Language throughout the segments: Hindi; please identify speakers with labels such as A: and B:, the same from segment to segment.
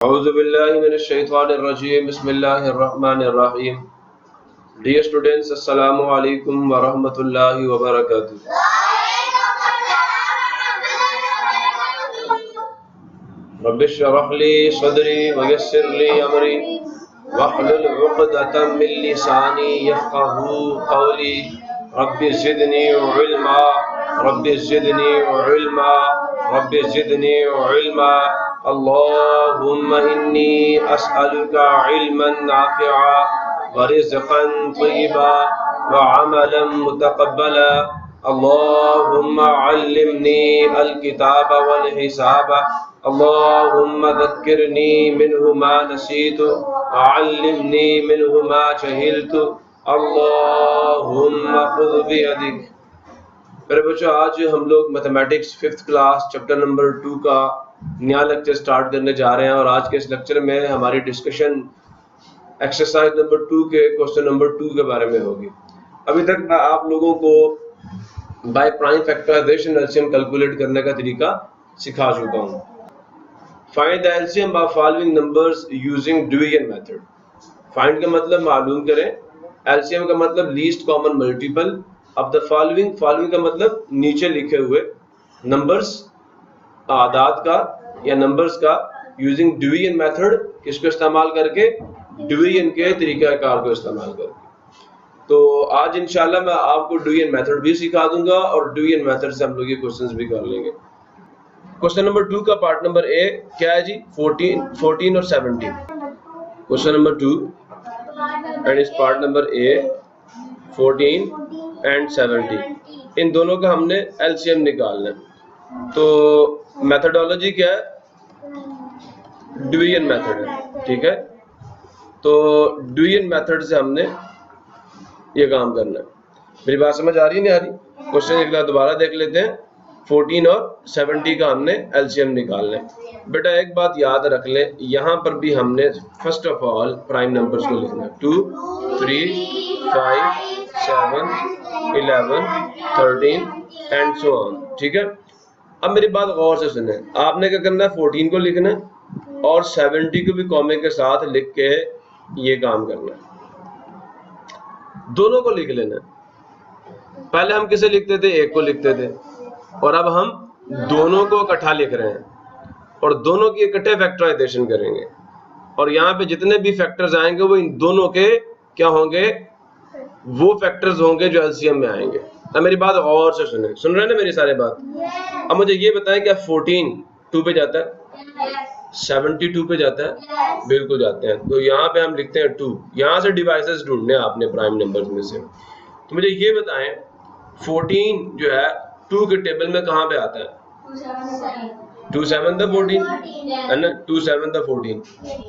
A: औज़ुबिल्लाहिमिनश्शैतानिर्रजीम बिस्मिल्लाहिर्रहमानिर्रहीम। Dear students, Assalamu alaikum wa rahmatullahi wa barakatuh. Rabbi इश्रह ली सदरी व यस्सिर ली अमरी वहलुल उक़दतम मिन लिसानी यफ़क़हू क़ौली रब्बि ज़िदनी इल्मा रब्बि ज़िदनी इल्मा रब्बि ज़िदनी इल्मा। अल्लाहुम्मा इन्नी अस्अलुका इल्मन नाफ़िअ व रिज़्क़न तय्यिबा व अमलन मुतक़ब्बला। अल्लाहुम्मा अल्लिमनी अल किताब वल हिसाब अल्लाहुम्मा ज़क्किरनी मिन्हु मा नसीतु व अल्लिमनी मिन्हु मा जहिलतु अल्लाहुम्मा ख़ुज़ बियदिक। मेरे बच्चों, आज हम लोग mathematics 5th class chapter number 2 का नया लेक्चर स्टार्ट करने जा रहे हैं और आज के इस लेक्चर में हमारी डिस्कशन एक्सरसाइज नंबर 2 के क्वेश्चन नंबर 2 के बारे में होगी। अभी तक मैं आप लोगों को by prime factorisation LCM calculate करने का तरीका सिखा चुका हूँ। Find the LCM of following numbers using division method. Find का मतलब मालूम करें, एलसीएम का मतलब least common multiple of the following. Following का मतलब नीचे लिखे हुए नंबर्स, आदाद का या नंबर्स का यूजिंग डिवीजन मेथड, किसको इस्तेमाल करके, डिवीजन के तरीकाकार को इस्तेमाल करके। तो आज इंशाल्लाह मैं आपको डिवीजन मेथड भी सिखा दूंगा और डिवीजन मेथड से हम लोग ये क्वेश्चंस भी कर लेंगे। क्वेश्चन नंबर 2 का पार्ट नंबर ए क्या है जी? 14 और 17। क्वेश्चन नंबर 2 एंड इस पार्ट नंबर ए 14 एंड 17, इन दोनों का हमने एलसीएम निकालना है। तो मेथडोलॉजी क्या है? डिवीजन मेथड है, ठीक है। तो डिवीजन मेथड से हमने ये काम करना है। मेरी बात समझ आ रही है नहीं आ रही? क्वेश्चन एक बार दोबारा देख लेते हैं। 14 और 70 का हमने एलसीएम निकालना है। बेटा एक बात याद रख ले, यहाँ पर भी हमने first of all prime numbers को लिखना है। 2, 3, 5, 7, 11, 13 एंड सो ऑन, ठीक है। अब मेरी बात गौर से सुने, आपने क्या करना है? 14 को लिखना है और 70 को भी कॉमे के साथ लिख के ये काम करना है। दोनों को लिख लेना है। पहले हम किसे लिखते थे? एक को लिखते थे, और अब हम दोनों को इकट्ठा लिख रहे हैं और दोनों की इकट्ठे फैक्टराइजेशन करेंगे। और यहाँ पे जितने भी फैक्टर्स आएंगे वो इन दोनों के क्या होंगे? वो फैक्टर्स होंगे जो एलसीएम में आएंगे। अब मेरी बात और से सुने, सुन रहे हैं ना मेरी सारी बात? अब मुझे ये बताएं, क्या 14 2 पे जाता है? 72 पे जाता है? बिल्कुल जाते हैं। तो यहाँ पे हम लिखते हैं 2। यहाँ से डिवाइसेस ढूंढने हैं आपने प्राइम नंबर्स में से। तो मुझे ये बताएं 14 जो है 2 के टेबल में कहाँ पे आता है? 2 7 द 14 है ना, 2 7 द 14।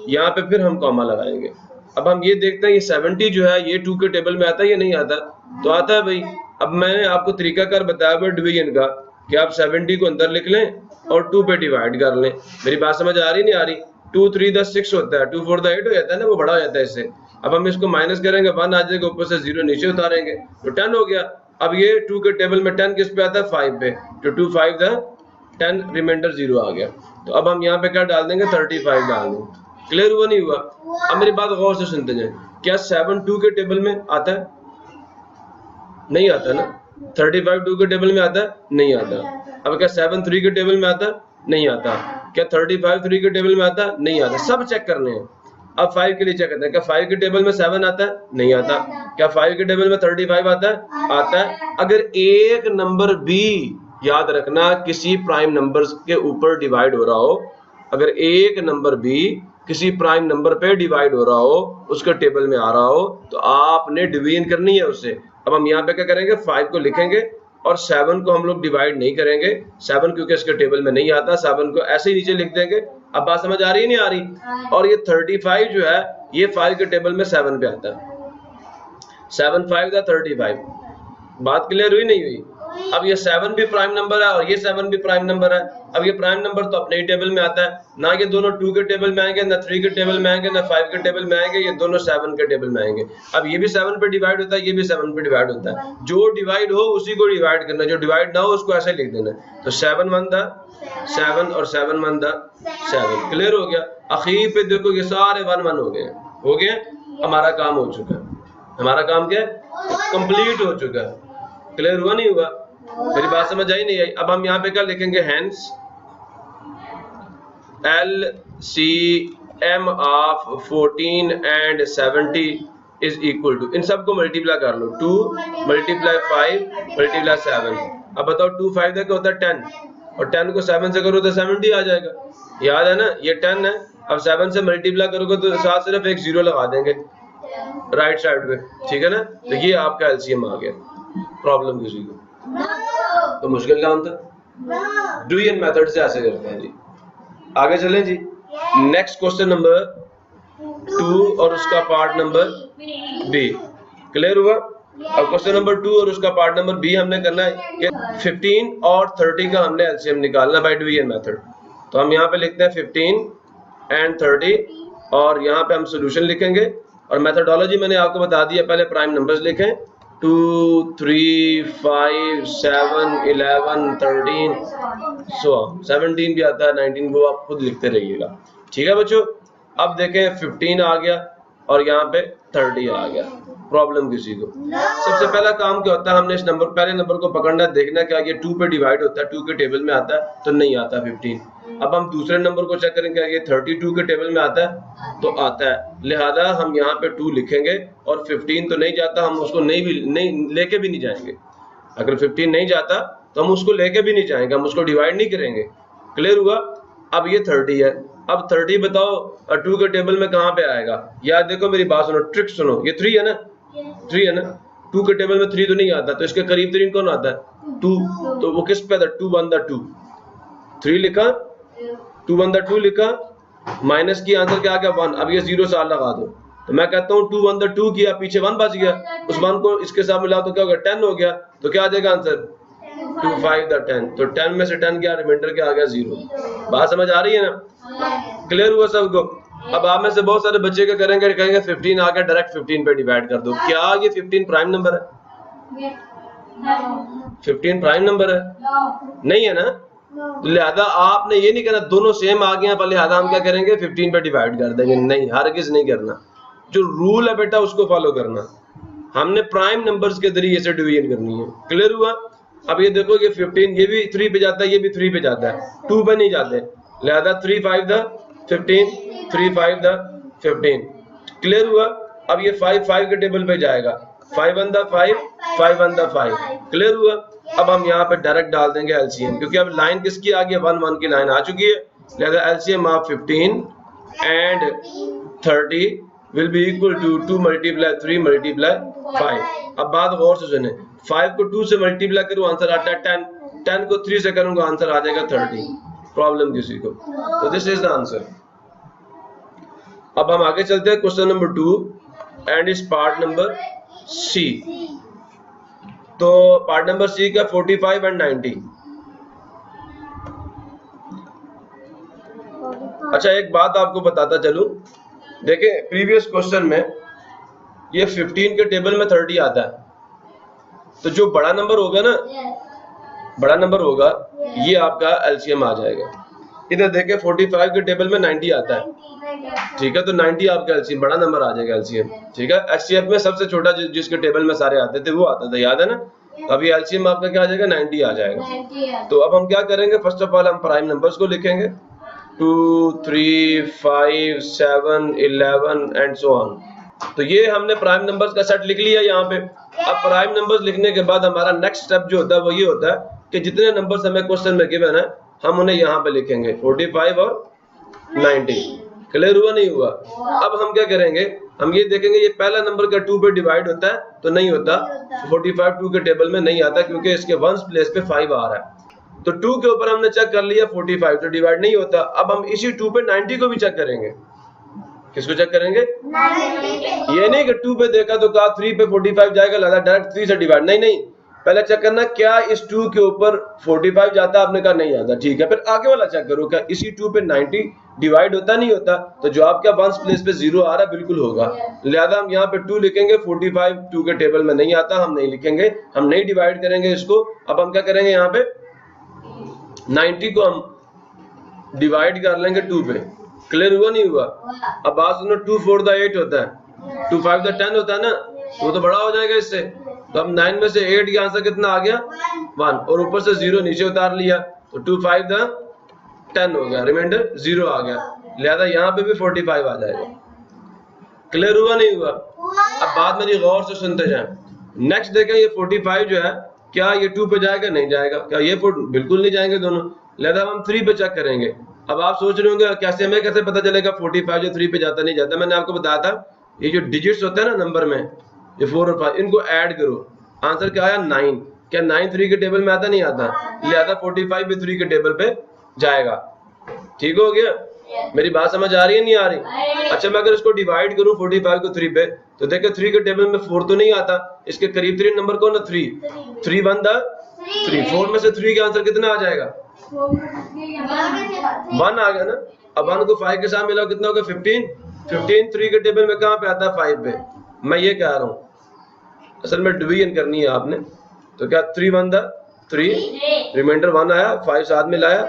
A: यहाँ पे फिर हम कॉमा लगाएंगे। अब हम ये देखते हैं ये 70 जो है ये 2 के टेबल में आता है या नहीं आता? तो आता है भाई। अब मैंने आपको तरीकाकार बताया हुआ डिवीजन का कि आप 70 को अंदर लिख लें और 2 पे डिवाइड कर लें। मेरी बात समझ आ रही नहीं आ रही? 2 3 10 6 होता है, 2 4 8 हो जाता है ना, वो बड़ा हो जाता है इससे। अब हम इसको माइनस करेंगे, 1 आ जाएगा, ऊपर से 0 नीचे उतारेंगे तो 10 हो गया। अब ये 2 के टेबल में 10 किस पे आता है? 5 पे। तो 2 5 द 10, रिमाइंडर 0 आ गया। तो अब हम यहाँ पे क्या डाल देंगे? 35 डाल देंगे। क्लियर हुआ नहीं हुआ? अब मेरी बात गौर से सुनते जाए, क्या 7 2 के टेबल में आता है? नहीं आता ना। 35 2 के टेबल में आता है? नहीं आता। अब क्या 7 3 के टेबल में आता है? नहीं आता। क्या 35 3 के टेबल में आता है? नहीं आता। सब चेक करने हैं। अब 5 के लिए चेक करते हैं, क्या 5 के टेबल में 7 आता है? नहीं आता। क्या 5 के टेबल में 35 आता है? आता है। अगर एक नंबर भी, याद रखना, किसी प्राइम नंबर्स के ऊपर डिवाइड हो रहा हो, अगर एक नंबर भी किसी प्राइम नंबर पे डिवाइड हो रहा हो, उसके टेबल में आ रहा हो, तो आपने डिवीजन करनी है उससे। अब हम यहाँ पे क्या करेंगे? 5 को लिखेंगे और 7 को हम लोग डिवाइड नहीं करेंगे। 7 क्योंकि इसके टेबल में नहीं आता, 7 को ऐसे ही नीचे लिख देंगे। अब बात समझ आ रही है नहीं आ रही? और ये 35 जो है ये 5 के टेबल में 7 पे आता है। 7 5 का 35। बात क्लियर हुई नहीं हुई? अब ये 7 भी प्राइम नंबर है और ये 7 भी प्राइम नंबर है। अब ये प्राइम नंबर तो अपने ही टेबल में आता है, ना ये दोनों 2 के टेबल में आएंगे, ना 3 के टेबल में आएंगे, ना 5 के टेबल में आएंगे, ये दोनों 7 के टेबल में आएंगे। अब ये भी 7 पे डिवाइड होता है, ये भी 7 पे डिवाइड होता है। जो डिवाइड हो उसी को डिवाइड करना, जो डिवाइड ना हो उसको ऐसे लिख देना। तो 7 1 दा 7 और 7 1 दा 7। क्लियर हो गया। आखिर पे देखो ये सारे 1 1 हो गए। हमारा काम हो चुका है। हमारा काम क्या है? कंप्लीट हो चुका है। क्लियर हुआ नहीं हुआ? मेरी बात समझ आई नहीं आई? अब हम यहाँ पे क्या लिखेंगे? Hence LCM of 14 and 70 is equal to, इन सबको मल्टीप्लाई कर लो, 2 मल्टीप्लाई 5 मल्टीप्लाई 7। अब बताओ 2 5 क्या होता है? 10, और 10 को 7 से करो तो 70 आ जाएगा। याद है ना? ये 10 है। अब 7 से मल्टीप्लाई करोगे तो साथ सिर्फ एक 0 लगा देंगे राइट साइड पे, ठीक है ना? तो ये आपका एलसीएम आ गया। प्रॉब्लम किसी को? तो मुश्किल काम था। डुयन मेथड से ऐसे करते हैं जी। आगे चलें जी। नेक्स्ट क्वेश्चन नंबर 2 और उसका पार्ट नंबर बी। क्लियर हुआ? अब क्वेश्चन नंबर 2 और उसका पार्ट नंबर बी हमने करना है कि 15 और 30 का हमने एलसीएम निकालना बाय डुयन मेथड। तो हम यहाँ पे लिखते हैं 15 एंड 30 और यहाँ पे हम सोल्यूशन लिखेंगे। और मेथडोलॉजी मैंने आपको बता दिया, पहले प्राइम नंबर्स लिखें 2 3 5 7 11 13 17 भी आता है, 19 को आप खुद लिखते रहिएगा, ठीक है बच्चों? अब देखें 15 आ गया और यहाँ पे 30 आ गया। प्रॉब्लम किसी को? सबसे पहला काम क्या होता है? हमने इस नंबर पहले नंबर को पकड़ना, देखना क्या ये 2 पे डिवाइड होता है, 2 के टेबल में आता है तो नहीं आता 15। अब हम दूसरे नंबर को चेक करेंगे, ये 32 के टेबल में आता है तो आता है, लिहाजा हम यहाँ पे 2 लिखेंगे। और 15 तो नहीं जाता, हम उसको नहीं लेके भी नहीं जाएंगे। अगर 15 नहीं जाता तो हम उसको लेके भी नहीं जाएंगे, हम उसको डिवाइड नहीं करेंगे। क्लियर हुआ? अब ये 30 है। अब 30 बताओ 2 के टेबल में कहाँ पे आएगा? यार देखो मेरी बात सुनो, ट्रिक सुनो, ये 3 है ना? 3 है ना? 2 के टेबल में 3 तो नहीं आता, तो इसके करीब तरीन कौन आता है? 2। तो वो किस पे आता है? 2 1 2। 3 लिखा, 2 1 2 लिखा, माइनस की आंसर क्या आ गया? 1। अब ये 0 साल लगा दो, तो मैं कहता हूँ 2 1 2 किया, पीछे 1 बच गया, उस 1 को इसके साथ मिला तो क्या होगा? 10 हो गया। तो क्या आ जाएगा आंसर? 2 5 10। तो 10 में से 10 गया, रिमाइंडर क्या आ गया? 0। बात समझ आ रही है ना? क्लियर हुआ सबको? अब आप में से बहुत सारे बच्चे क्या कहेंगे 15 आ गया, डायरेक्ट 15 पे डिवाइड कर दो। क्या ये 15 प्राइम नंबर है? 15 प्राइम नंबर है? नहीं है ना? लिहाजा आपने ये नहीं करना दोनों सेम आ गए, पर लिहाजा हम क्या करेंगे? 15 पे डिवाइड कर देंगे। नहीं, हरगिज नहीं करना। जो रूल है बेटा उसको फॉलो करना। हमने प्राइम नंबर्स के जरिए से डिवीजन करनी है। क्लियर हुआ? अब ये देखो ये 15, ये भी 3 पे जाता है, ये भी 3 पे जाता है, 2 पे नहीं जाते, लिहाजा 3 5 द 15, 3 5 द 15। क्लियर हुआ? अब ये 5 5 के टेबल पे जाएगा, 5 1 द 5 5 1 द 5। क्लियर हुआ? अब हम यहाँ पे डायरेक्ट डाल देंगे एलसीएम, क्योंकि अब लाइन किसकी आ गई? 1 1 की लाइन आ चुकी है। लिहाजा LCM of 15 and 30 will be equal to 2 multiply 3 multiply 5। अब बात गौर से सुने, 5 को 2 से मल्टीप्लाई करूँ आंसर आता है 10, 10 को 3 से करूंगा आंसर आ जाएगा 30। प्रॉब्लम किसी को? तो दिस इज द आंसर। अब हम आगे चलते हैं क्वेश्चन नंबर 2 एंड इस पार्ट नंबर सी। तो पार्ट नंबर सी का 45 एंड 90। अच्छा एक बात आपको बताता चलूं, देखिए प्रीवियस क्वेश्चन में ये 15 के टेबल में 30 आता है, तो जो बड़ा नंबर होगा ना, बड़ा नंबर होगा, ये आपका एलसीएम आ जाएगा। इधर देखिए 45 के टेबल में 90 आता है, ठीक है? तो 90 आपका एलसीएम, बड़ा नंबर आ जाएगा एलसीएम, ठीक है? एचसीएफ में सबसे छोटा जिसके टेबल में सारे आते थे वो आता था, याद है ना? अभी एलसीएम आपका क्या आ जाएगा? 90 आ जाएगा। तो अब हम क्या करेंगे? फर्स्ट ऑफ ऑल हम प्राइम नंबर्स को लिखेंगे, 2 3 5 7 11 एंड सो ऑन। तो ये हमने प्राइम नंबर्स का सेट लिख लिया यहाँ पे। अब प्राइम नंबर्स लिखने के बाद हमारा नेक्स्ट स्टेप जो होता है वो ये होता है कि जितने नंबर्स हमें क्वेश्चन में गिवन है हम उन्हें यहाँ पे लिखेंगे, 45 और 90। क्लियर हुआ नहीं हुआ? अब हम क्या करेंगे? हम ये देखेंगे ये पहला नंबर का 2 पे डिवाइड होता है तो नहीं होता, 45 2 के टेबल में नहीं आता क्योंकि इसके वंस प्लेस पे 5 आ रहा है। तो 2 के ऊपर हमने चेक कर लिया 45 तो डिवाइड नहीं होता। अब हम इसी 2 पे 90 को भी चेक करेंगे। किसको चेक करेंगे? 90 पे। ये नहीं कि 2 पे देखा तो कहा 3 पे 45 जाएगा, लगा डायरेक्ट 3 से डिवाइड, नहीं नहीं, पहले चेक करना क्या इस 2 के ऊपर 45 जाता है, आपने कहा नहीं जाता, ठीक है। फिर आगे वाला चेक करो क्या इसी 2 पे 90 डिवाइड होता नहीं होता, तो जवाब क्या वंस प्लेस पे 0 आ रहा है, बिल्कुल होगा। लिहाजा हम यहाँ पे 2 लिखेंगे, 45 2 के टेबल में नहीं आता, हम नहीं लिखेंगे, हम नहीं डिवाइड करेंगे इसको। अब हम क्या करेंगे, यहाँ पे 90 को हम डिवाइड कर लेंगे 2 पे। क्लियर हुआ नहीं हुआ? अब बात सुनो, 2 4 द 8 होता है, 2 5 द 10 होता है ना, वो तो बड़ा हो जाएगा इससे। तो अब 9 में से 8 का आंसर कितना आ गया 1, और ऊपर से 0 नीचे उतार लिया, तो 2 5 द 10 हो गया, रिमाइंडर 0 आ गया। लिहाजा यहाँ पे भी 45 आ जाएगा। क्लियर हुआ नहीं हुआ? अब बात मेरी गौर से सुनते जाएं। नेक्स्ट देखें, ये 45 जो है क्या ये 2 पे जाएगा? नहीं जाएगा। क्या ये बिल्कुल नहीं जाएंगे दोनों। लिहाजा हम 3 पे चेक करेंगे। अब आप सोच रहे होंगे कैसे, हमें कैसे पता चलेगा 45 जो 3 पे जाता नहीं जाता? मैंने आपको बताया था, ये जो डिजिट्स होते हैं ना नंबर में, ये 4 और 5, इनको ऐड करो, आंसर क्या आया 9। क्या 9 3 के टेबल में आता नहीं आता? लिहाजा 45 भी 3 के टेबल पे जाएगा। ठीक हो गया? मेरी बात समझ आ रही है नहीं आ रही? अच्छा, मैं अगर इसको डिवाइड करूं 45 को 3 पे, तो देखो 3 के टेबल में 4 तो नहीं आता, इसके करीब 3 नंबर कौन है? 3 3 1 द 3, 4 में से 3 का आंसर कितना आ जाएगा? 1 आ गया ना। अब 1 को 5 के साथ मिलाओ, कितना होगा? 15 15 3 के टेबल में कहाँ पे आता है? 5 पे। मैं ये कह रहा हूँ असल में डिवीजन करनी है आपने, तो क्या 3 1 द 3, रिमाइंडर 1 आया, 5 साथ में लाया,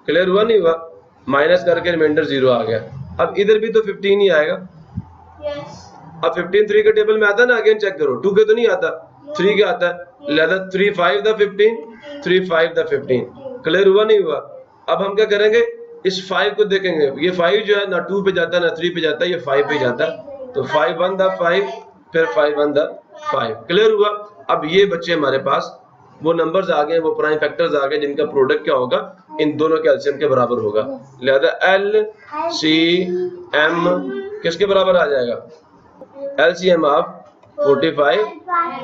A: क्लियर हुआ नहीं हुआ? माइनस करके रिमाइंडर 0 आ गया। अब इधर भी तो 15 ही आएगा। अब 15 3 के टेबल में आता है ना, अगेन चेक करो, 2 के तो नहीं आता, 3 के आता है। लिहाजा 3 5 द 15, 3 5 द 15। क्लियर हुआ नहीं हुआ? अब हम क्या करेंगे, इस 5 को देखेंगे, ये 5 जो है ना 2 पे जाता है ना 3 पे जाता है, ये 5 पे जाता है, तो 5 1 द 5, फिर 5 1 द 5। क्लियर हुआ? अब ये बच्चे हमारे पास वो नंबर्स आ गए, वो प्राइम फैक्टर्स आ गए जिनका प्रोडक्ट क्या होगा, इन दोनों के एलसीएम के बराबर होगा। लिहाजा LCM किसके बराबर आ जाएगा? LCM of 45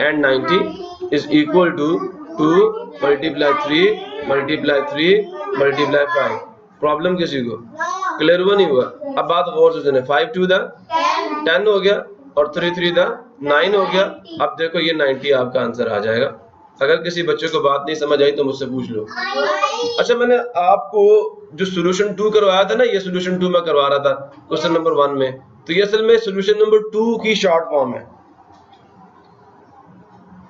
A: and 90 is equal to 2 multiply 3 multiply 3 multiply 5। Problem किसी को? क्लियर हुआ नहीं हुआ? अब बात गौर से सुने, 5 2 द 10 हो गया, और 3 3 द 9 हो गया। अब देखो ये 90 आपका आंसर आ जाएगा। अगर किसी बच्चे को बात नहीं समझ आई तो मुझसे पूछ लो। अच्छा, मैंने आपको जो सोल्यूशन 2 करवाया था ना, ये सोल्यूशन 2 मैं करवा रहा था क्वेश्चन नंबर 1 में, तो ये असल में सोल्यूशन नंबर 2 की शॉर्ट फॉर्म है।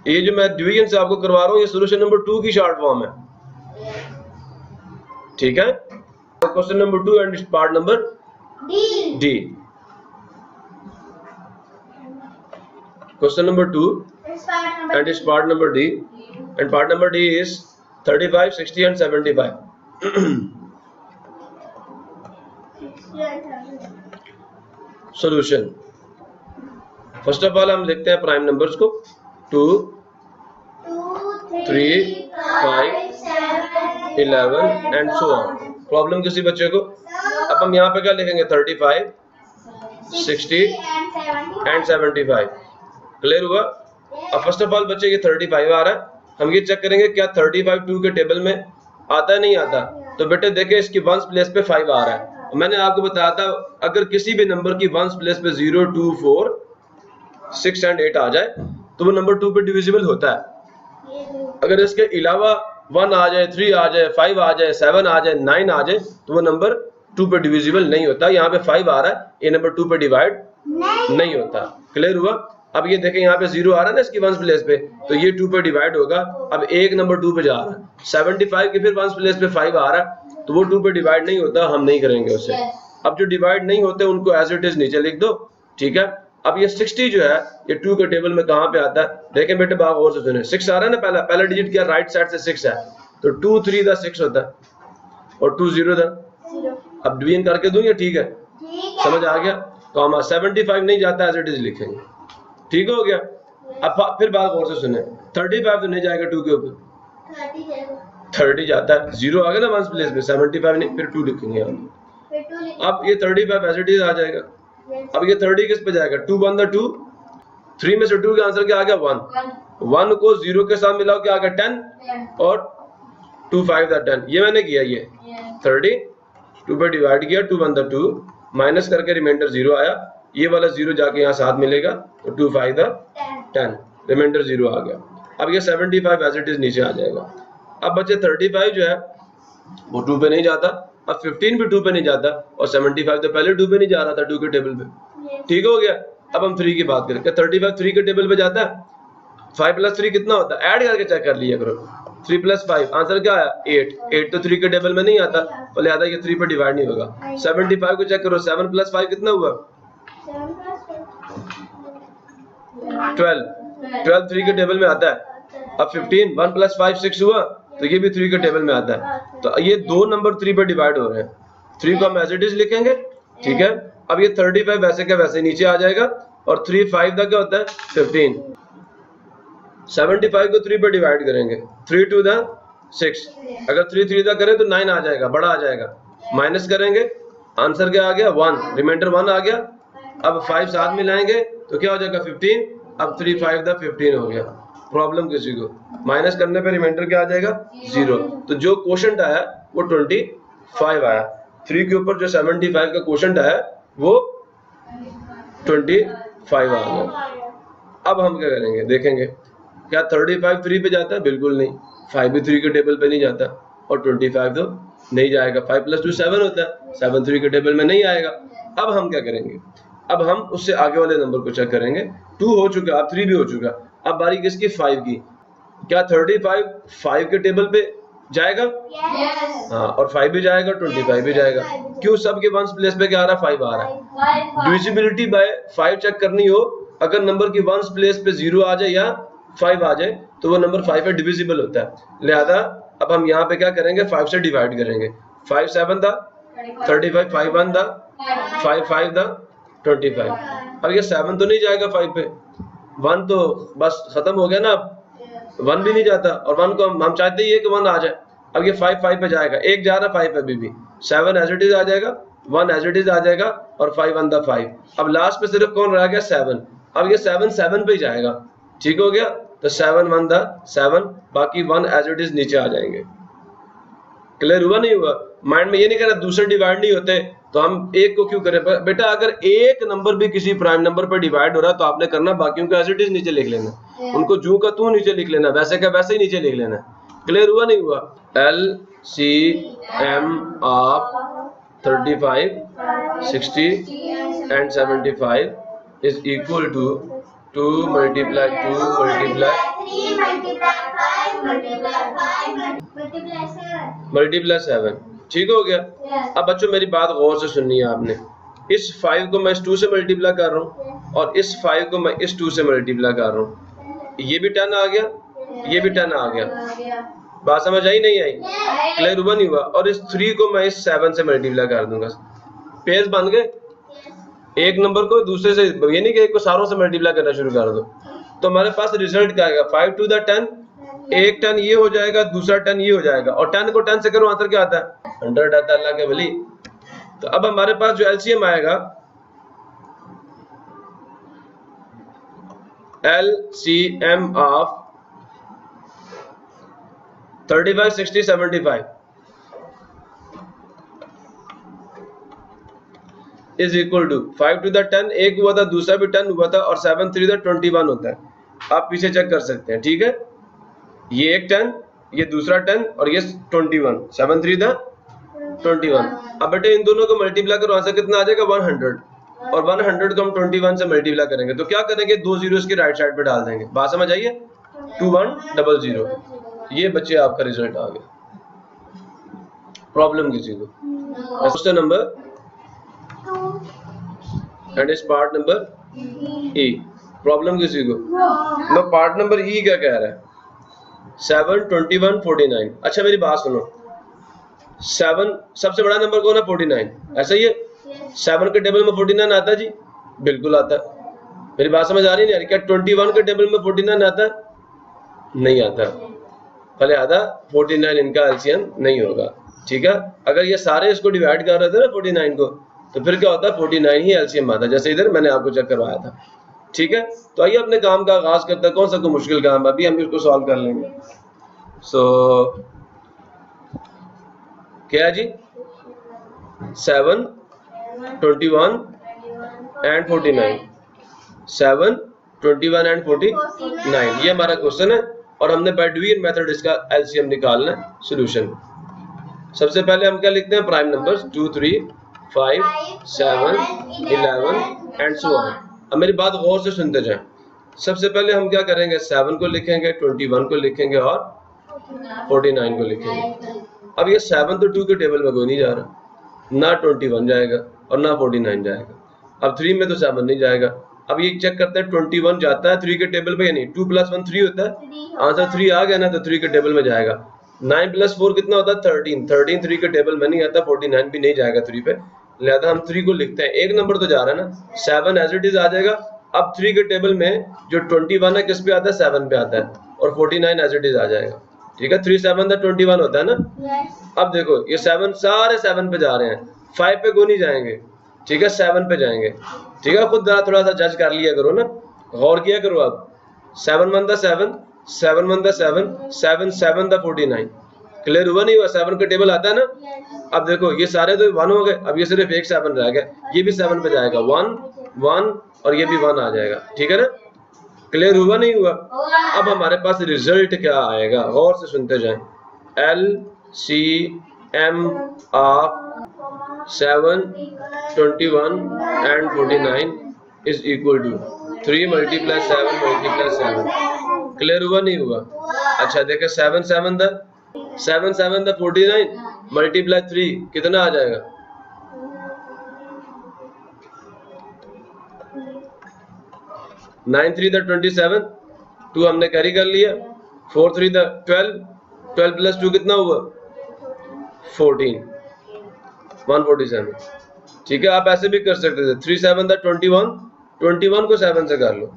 A: ये जो मैं डिवीजन से आपको करवा रहा हूँ, ये सोल्यूशन नंबर 2 की शॉर्ट फॉर्म है। ठीक है? Question number 2 and part number D. Question number 2 and is part number D, and part number D is 35, 60 and 75. Solution. First of all हम लिखते हैं प्राइम नंबर्स को, 2 3 5 11 and so on। प्रॉब्लम किसी बच्चे को? अब हम यहाँ पे क्या लिखेंगे? 35, 60 and 75। क्लियर हुआ? अब फर्स्ट ऑफ ऑल बच्चे ये 35 आ रहा है, हम ये चेक करेंगे क्या 35 2 के टेबल में आता है नहीं आता? तो बेटे देखें इसकी वंस प्लेस पे 5 आ रहा है। मैंने आपको बताया था अगर किसी भी नंबर की वंस प्लेस पे 0 2 4 6 एंड 8 आ जाए तो वो नंबर 2 पे डिविजिबल होता है। अगर इसके अलावा 1 आ जाए, 3 आ जाए, 5 आ जाए, 7 आ जाए, 9 आ जाए, तो वो नंबर 2 पे डिविजिबल नहीं होता। यहाँ पे 5 आ रहा है, ये नंबर 2 पे डिवाइड नहीं होता। क्लियर हुआ? अब ये देखें यहाँ पे 0 आ रहा है ना इसकी वंस प्लेस पे, तो ये 2 पे डिवाइड होगा। अब एक नंबर 2 पे जा रहा है, 75 की फिर वंस प्लेस पे 5 आ रहा है, तो वो 2 पे डिवाइड नहीं होता, हम नहीं करेंगे उससे। अब जो डिवाइड नहीं होते उनको एज इट इज नीचे लिख दो। ठीक है? अब ये 60 जो है ये 2 के टेबल में कहाँ पे आता है? देखें बेटे बात और से सुने, 6 आ रहा है ना, पहला डिजिट क्या राइट साइड से 6 है, तो 2 3 द 6 होता है और 2 0 द। अब डिवीजन करके दूं या ठीक है? समझ आ गया? तो हम 75 नहीं जाता, एज इट इज लिखेंगे। ठीक हो गया? अब फिर बात और से सुने, 35 तो नहीं जाएगा 2 के ऊपर, 30 जाता है, 0 आ गया ना वंस प्लेस में, 75 नहीं, फिर 2 लिखेंगे हम। अब ये 35 एज इट इज आ जाएगा। अब ये 30 किस पे जाएगा? 2 1 2, 3 में से 2 का आंसर क्या आ गया? 1। 1 को 0 के साथ मिलाओ, क्या आ गया? 10, और 2 5 10। ये मैंने किया, ये 30 2 पे डिवाइड किया, 2 1 2 माइनस करके रिमाइंडर 0 आया, ये वाला 0 जाके यहाँ साथ मिलेगा, तो 2 5 10, रिमाइंडर 0 आ गया। अब ये 75 एज इट इज नीचे आ जाएगा। अब बच्चे 35 जो है वो 2 पे नहीं जाता, अब 15 भी 2 पे नहीं जाता, और 75 तो पहले 2 पे नहीं जा रहा था 2 के टेबल पे। ठीक हो गया। अब हम 3 की बात करें, क्या 35 3 के टेबल पे जाता है? 5 + 3 कितना होता है? ऐड करके चेक कर लिया करो। 3 + 5 आंसर क्या आया? 8। 8 तो 3 के टेबल में नहीं आता, तो लिहाजा ये 3 पे डिवाइड नहीं होगा। 75 को चेक करो, 7 + 5 कितना हुआ? 12। 12 3 के टेबल में आता है। अब 15 1 + 5 6 हुआ, तो ये भी 3 के टेबल में आता है। तो ये दो नंबर 3 पे डिवाइड हो रहे हैं। 3 को हम एज इट इज लिखेंगे, ठीक है। अब ये 35 वैसे का वैसे नीचे आ जाएगा, और 3 5 का क्या होता है? 15। 75 को 3 पे डिवाइड करेंगे, 3 2 6। अगर 3 3 का करें तो 9 आ जाएगा, बड़ा आ जाएगा। माइनस करेंगे, आंसर क्या आ गया? 1, रिमाइंडर 1 आ गया। अब 5 साथ में लाएंगे तो क्या हो जाएगा? 15। अब 3 5 15 हो गया। प्रॉब्लम किसी को? माइनस करने पे रिमाइंडर क्या आ जाएगा? 0। तो जो क्वोशंट आया वो 25 आया। 3 के ऊपर जो 75 का क्वोशंट आया वो 25 आ गया। अब हम क्या करेंगे देखेंगे, क्या 35 3 पे जाता है? बिल्कुल नहीं। 5 भी 3 के टेबल पे नहीं जाता, और 25 तो नहीं जाएगा। 5 + 2 7 होता है, 7 3 के टेबल में नहीं आएगा। अब हम क्या करेंगे, अब हम उससे आगे वाले नंबर को चेक करेंगे। 2 हो चुका, अब 3 भी हो चुका। अब बारी किसकी? 5 की। क्या 35 5 के टेबल पे जाएगा? हाँ, और 5 भी जाएगा, 25 भी जाएगा। क्यों? सबके वंस प्लेस पे क्या आ रहा है? 5 आ रहा है। डिविजिबिलिटी बाय 5 चेक करनी हो, अगर नंबर की वंस प्लेस पे 0 आ जाए या 5 आ जाए तो वो नंबर 5 पे डिविजिबल होता है। लिहाजा अब हम यहाँ पे क्या करेंगे? 5 से डिवाइड करेंगे। 5 7 था 35, 5 1 था 5 5 था 25। अब ये 7 तो नहीं जाएगा 5 पे, 1 तो बस खत्म हो गया ना। अब 1 भी नहीं जाता, और 1 को हम चाहते ही है कि 1 आ जाए। अब ये 5 5 पे जाएगा, एक जा रहा 5 पे अभी भी। 7 एज इट इज आ जाएगा, 1 एज इट इज आ जाएगा, और 5 1 था 5। अब लास्ट पे सिर्फ कौन रह गया? 7। अब ये 7 7 पे ही जाएगा। ठीक हो गया। तो 7 1 था 7, बाकी 1 एज इट इज नीचे आ जाएंगे। क्लियर हुआ नहीं हुआ? माइंड में ये नहीं कहना दूसरे डिवाइड नहीं होते तो हम एक को क्यों करें? बेटा अगर एक नंबर भी किसी प्राइम नंबर पर डिवाइड हो रहा है तो आपने करना बाकियों को एज इट इज नीचे लिख लेना, उनको जू का तू नीचे लिख लेना, वैसे का वैसे ही नीचे लिख लेना। क्लियर हुआ नहीं हुआ? LCM of 35, 60 and 75 is equal to 2 multiply 2 multiply
B: 3 multiply 5 multiply 5
A: multiply 7। ठीक हो गया। अब बच्चों मेरी बात गौर से सुननी है आपने। इस 5 को मैं इस 2 से मल्टीप्लाई कर रहा हूँ, और इस 5 को मैं इस 2 से मल्टीप्लाई कर रहा हूँ। ये भी 10 आ गया, ये भी 10 आ गया। बात समझ आई नहीं आई? क्लियर हुआ नहीं हुआ? और इस 3 को मैं इस 7 से मल्टीप्लाई कर दूंगा। पेज बन गए। एक नंबर को दूसरे से, ये नहीं कि एक को सारों से मल्टीप्लाई करना शुरू कर दो। तो हमारे पास रिजल्ट क्या आएगा? 5 2 10, एक 10 ये हो जाएगा, दूसरा 10 ये हो जाएगा, और 10 को 10 से करो आंसर क्या आता है? 100 आता है। अल्लाह के वली। तो अब हमारे पास जो एलसीएम आएगा, LCM of 35 60 75 is equal to 5 2 10, एक हुआ था, दूसरा भी 10 हुआ था, और 7 3 21 होता है। आप पीछे चेक कर सकते हैं। ठीक है, ये एक 10, ये दूसरा 10, और ये 21। 7 3 21। अब बेटे इन दोनों को मल्टीप्लाई करो, आंसर कितना आ जाएगा? 100। और 100 को हम 21 से मल्टीप्लाई करेंगे तो क्या करेंगे? 2 जीरोस की राइट साइड पे डाल देंगे। बात समझ आई है? 2100। ये बच्चे आपका रिजल्ट आ गया। प्रॉब्लम किसी को? क्वेश्चन नंबर एंड इस पार्ट नंबर ई। प्रॉब्लम किसी को? नो, पार्ट नंबर ई क्या कह रहा है? 7 21 49। अच्छा मेरी बात सुनो, 7 सबसे बड़ा नंबर कौन है? 49। ऐसा ही है? 7 के टेबल में 49 आता है जी? बिल्कुल आता है। मेरी बात समझ आ रही नहीं? क्या 21 के टेबल में 49 आता है? नहीं आता। भले आधा 49 इनका एलसीएम नहीं होगा। ठीक है, अगर ये सारे इसको डिवाइड कर रहे थे ना 49 को, तो फिर क्या होता है? 49 ही एलसीएम आता, जैसे इधर मैंने आपको चेक करवाया था। ठीक है, तो आइए अपने काम का आगाज करते हैं। कौन सा कोई मुश्किल काम? अभी हम इसको सॉल्व कर लेंगे। सो क्या है जी? 7 21 एंड 49। 7 21 एंड 49 ये हमारा क्वेश्चन है। और हमने बाय डुइंग मेथड इसका एलसीएम निकालना है, सॉल्यूशन। सबसे पहले हम क्या लिखते हैं, prime numbers 2 3 5 7 11 and so on. अब मेरी बात गौर से सुनते जाएं। सबसे पहले हम क्या करेंगे, 7 को लिखेंगे, 21 को लिखेंगे और 49 को लिखेंगे। अब ये 7 तो 2 के टेबल में कोई नहीं जा रहा, ना 21 जाएगा और ना 49 जाएगा। अब 3 में तो 7 नहीं जाएगा। अब ये चेक करते हैं 21 जाता है 3 के टेबल पे या नहीं। 2 + 1 3 होता है, आंसर 3 आ गया ना, तो 3 के टेबल में जाएगा। 9 + 4 कितना होता है, 13। 13 3 के टेबल में नहीं आता, 49 भी नहीं जाएगा 3 पे, लिहाजा हम 3 को लिखते हैं। एक नंबर तो जा रहा है ना, 7 एज इट इज आ जाएगा। अब 3 के टेबल में जो 21 है किस पे आता है, 7 पे आता है, और 49 एज इट इज आ जाएगा। ठीक है, 3 7 21 होता है ना। अब देखो ये 7 सारे 7 पे जा रहे हैं, 5 पे को नहीं जाएंगे। ठीक है, 7 पे जाएंगे। ठीक है, खुद थोड़ा सा जज कर लिया करो ना, गौर किया करो। अब 7 1 7 7 1 7 7 7 49, क्लियर हुआ नहीं हुआ? 7 का टेबल आता है ना। अब देखो ये सारे तो 1 हो गए, अब ये सिर्फ एक 7 रह गया, ये भी 7 पे जाएगा, 1 1 और ये भी 1 आ जाएगा। ठीक है ना, क्लियर हुआ नहीं हुआ? अब हमारे पास रिजल्ट क्या आएगा, गौर से सुनते जाएं। LCM of 7 21 and 49 is equal to 3 × 7 × 7। Clear हुआ नहीं हुआ? अच्छा देखे, 7 7 द 49 × 3 कितना आ जाएगा? 9 3 द 27, 2 हमने कैरी कर लिया, 4 3 द 12, 12 + 2 कितना हुआ, 14, 147। ठीक है, आप ऐसे भी कर सकते थे, 3 7 द 21, 21 को 7 से कर लो,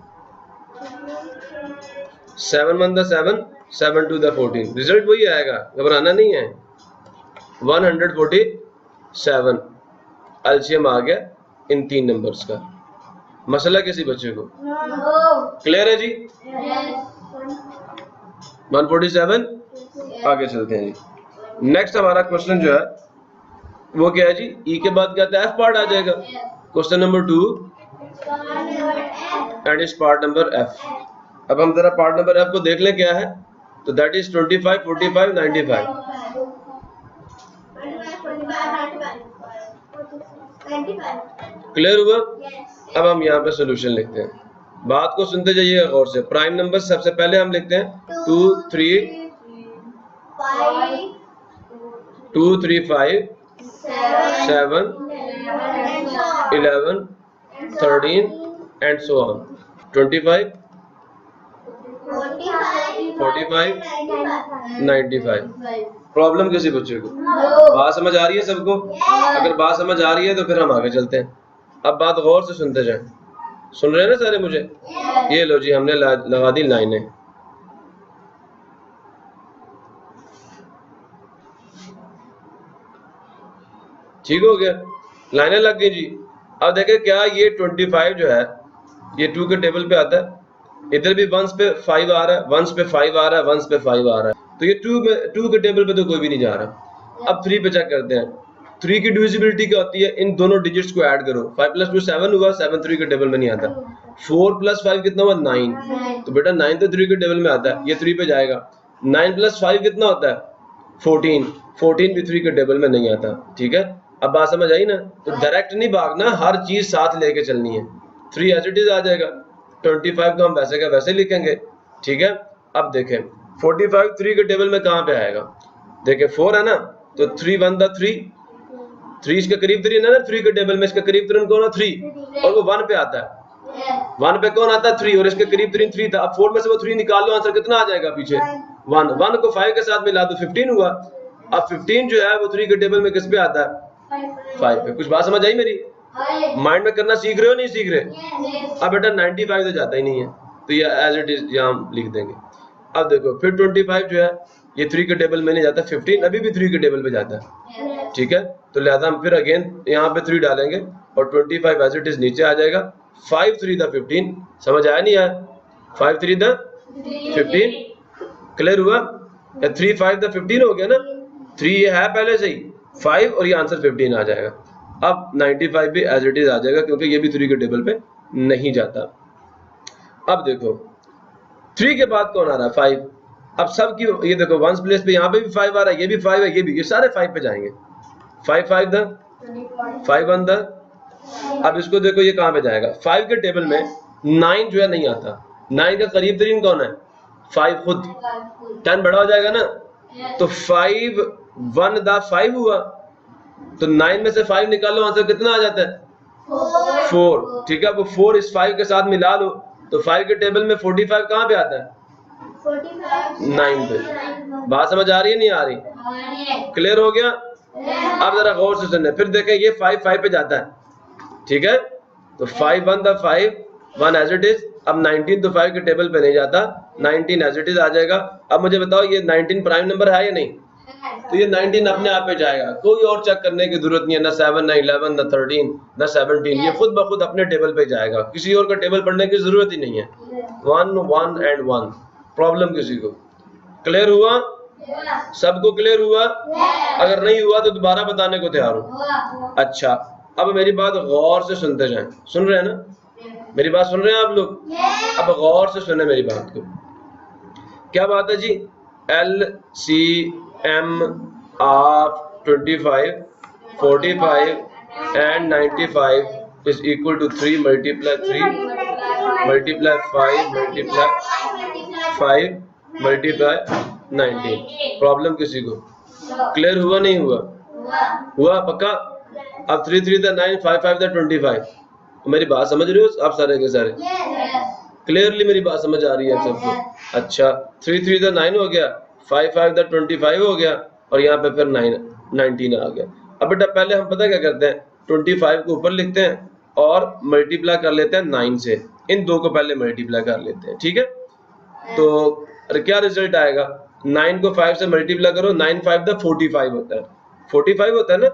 A: 7 1 द 7, 7 2 द 14, रिजल्ट वही आएगा, घबराना नहीं है। 147 एलसीएम आ गया इन 3 नंबर्स का। मसला किसी बच्चे को क्लियर है जी? 147। आगे चलते हैं जी। नेक्स्ट हमारा क्वेश्चन जो है वो क्या है जी, ई के बाद क्या था, एफ पार्ट आ जाएगा। Question number 2 and is part number F. अब हम जरा पार्ट नंबर एफ को देख लें क्या है, तो दैट इज 25 45 95। क्लियर हुआ? अब हम यहाँ पे सोल्यूशन लिखते हैं, बात को सुनते जाइए गौर से। प्राइम नंबर सबसे पहले हम लिखते हैं 2 3 5 7 11 13 एंड सो ऑन। 25 45 95। प्रॉब्लम किसी बच्चे को? बात समझ आ रही है सबको? अगर बात समझ आ रही है तो फिर हम आगे चलते हैं। अब बात गौर से सुनते जाएं। सुन रहे हैं ना सारे मुझे? ये लो जी, हमने लगा दी लाइनें। ठीक हो गया, लाइनें लग गई जी। अब देखें क्या ये 25 जो है ये 2 के टेबल पे आता है, इधर भी 1s पे 5 आ रहा है, 1s पे 5 आ रहा है, 1s पे 5 आ रहा है, तो ये 2 के टेबल पे तो कोई भी नहीं जा रहा। अब 3 पे चेक करते हैं, 3 की डिविजिबिलिटी क्या होती है, इन दोनों डिजिट्स को ऐड करो। 5 + 2 7 हुआ, 7 3 के टेबल में नहीं आता। 4 + 5 कितना हुआ, 9, तो बेटा 9 तो 3 के टेबल में आता है, ये 3 पे जाएगा। 9 + 5 कितना होता है, 14, 14 भी 3 के टेबल में नहीं आता। ठीक है, अब बात समझ आई ना? तो डायरेक्ट नहीं भागना, हर चीज साथ लेके चलनी है। 3 एज इट इज आ जाएगा, 25 को हम वैसे का वैसे लिखेंगे। ठीक है, अब देखें 45 3 के टेबल में कहाँ पे आएगा, देखें 4 है ना, तो 3 1 द 3, 3 इसके करीब 3 है ना, 3 के टेबल में इसके करीब 3 कौन है, 3, और वो 1 पे आता है। 1 पे कौन आता है, 3, और इसके करीब 3 था। अब 4 में से वो 3 निकाल लो, आंसर कितना आ जाएगा पीछे, 1। 1 को 5 के साथ मिला दो, 15 हुआ। अब 15 जो है वो 3 के टेबल में किस पे आता है, 5 पे। कुछ बात समझ आई मेरी? माइंड में करना सीख रहे हो नहीं सीख रहे? अब बेटा 95 तो जाता ही नहीं है, तो ये एज इट इज यहाँ लिख देंगे। अब देखो फिर 25 जो है ये 3 के टेबल में नहीं जाता, 15 अभी भी 3 के टेबल पे जाता है। ठीक है, तो लिहाजा हम फिर अगेन यहाँ पे 3 डालेंगे और 25 एज इट इज नीचे आ जाएगा। 5 3 द 15, समझ आया नहीं आया? 5 3 द 15, क्लियर हुआ? 3 5 द 15 हो गया ना, 3 ये है पहले से ही, 5 और ये आंसर 15 आ जाएगा। अब 95 भी एज इट इज आ जाएगा क्योंकि ये भी 3 के टेबल पे नहीं जाता। अब देखो 3 के बाद कौन आ रहा है, 5, अब सब की ये देखो वंस प्लेस पे यहाँ पे भी 5 आ रहा है, ये भी 5 है, ये भी, ये सारे 5 पे जाएंगे। 5 5 द 5 1 द। अब इसको देखो ये कहाँ पे जाएगा, 5 के टेबल में 9 जो है नहीं आता। 9 का करीब तरीन कौन है, 5 खुद। 10 बड़ा हो जाएगा ना, तो 5 1 द 5 हुआ, तो 9 में से 5 निकालो, आंसर कितना आ जाता है, 4। ठीक है, अब 4 इस 5 के साथ मिला लो, तो 5 के टेबल में 45 कहाँ पे आता है, 9 पे। बात समझ आ रही है नहीं आ रही, क्लियर हो गया। अब जरा गौर से सुनने, फिर देखें ये 5 5 पे जाता है, ठीक है, तो 5 1 द 5 1 एज इट इज। अब 19 तो 5 के टेबल पे नहीं जाता, 19 एज इट इज आ जाएगा। अब मुझे बताओ ये 19 प्राइम नंबर है या नहीं, तो ये 19 अपने आप पे जाएगा, कोई और चेक करने की जरूरत नहीं है, ना 7 ना 11 ना 13 ना 17, ये खुद ब खुद अपने टेबल पे जाएगा, किसी और का टेबल पढ़ने की जरूरत ही नहीं है। 1 1 एंड 1, प्रॉब्लम किसी को क्लियर हुआ, सबको क्लियर हुआ, अगर नहीं हुआ तो दोबारा बताने को तैयार हूँ। अच्छा, अब मेरी बात गौर से सुनते जाएं, सुन रहे हैं ना, मेरी बात सुन रहे हैं आप लोग, अब गौर से सुने मेरी बात को। क्या बात है जी, LCM of 25 45 and 95 is equal to 3 multiply 3 multiply 5 multiply 5 multiply 19। Problem किसी को क्लियर हुआ नहीं हुआ, हुआ पक्का। अब 3 3 द 9 5 5 द 25, मेरी बात समझ रहे हो आप सारे के सारे, क्लियरली मेरी बात समझ आ रही है सबको। अच्छा, 3 3 द 9 हो गया, 5 5 द 25 हो गया, और यहाँ पे फिर 19 आ गया। अब बेटा पहले हम पता क्या करते हैं, 25 को ऊपर लिखते हैं और मल्टीप्लाई कर लेते हैं 9 से, इन दो को पहले मल्टीप्लाई कर लेते हैं, ठीक है। तो क्या रिजल्ट आएगा, 9 को 5 से मल्टीप्लाई करो, 9 5 द 45 होता है, 45 होता है ना,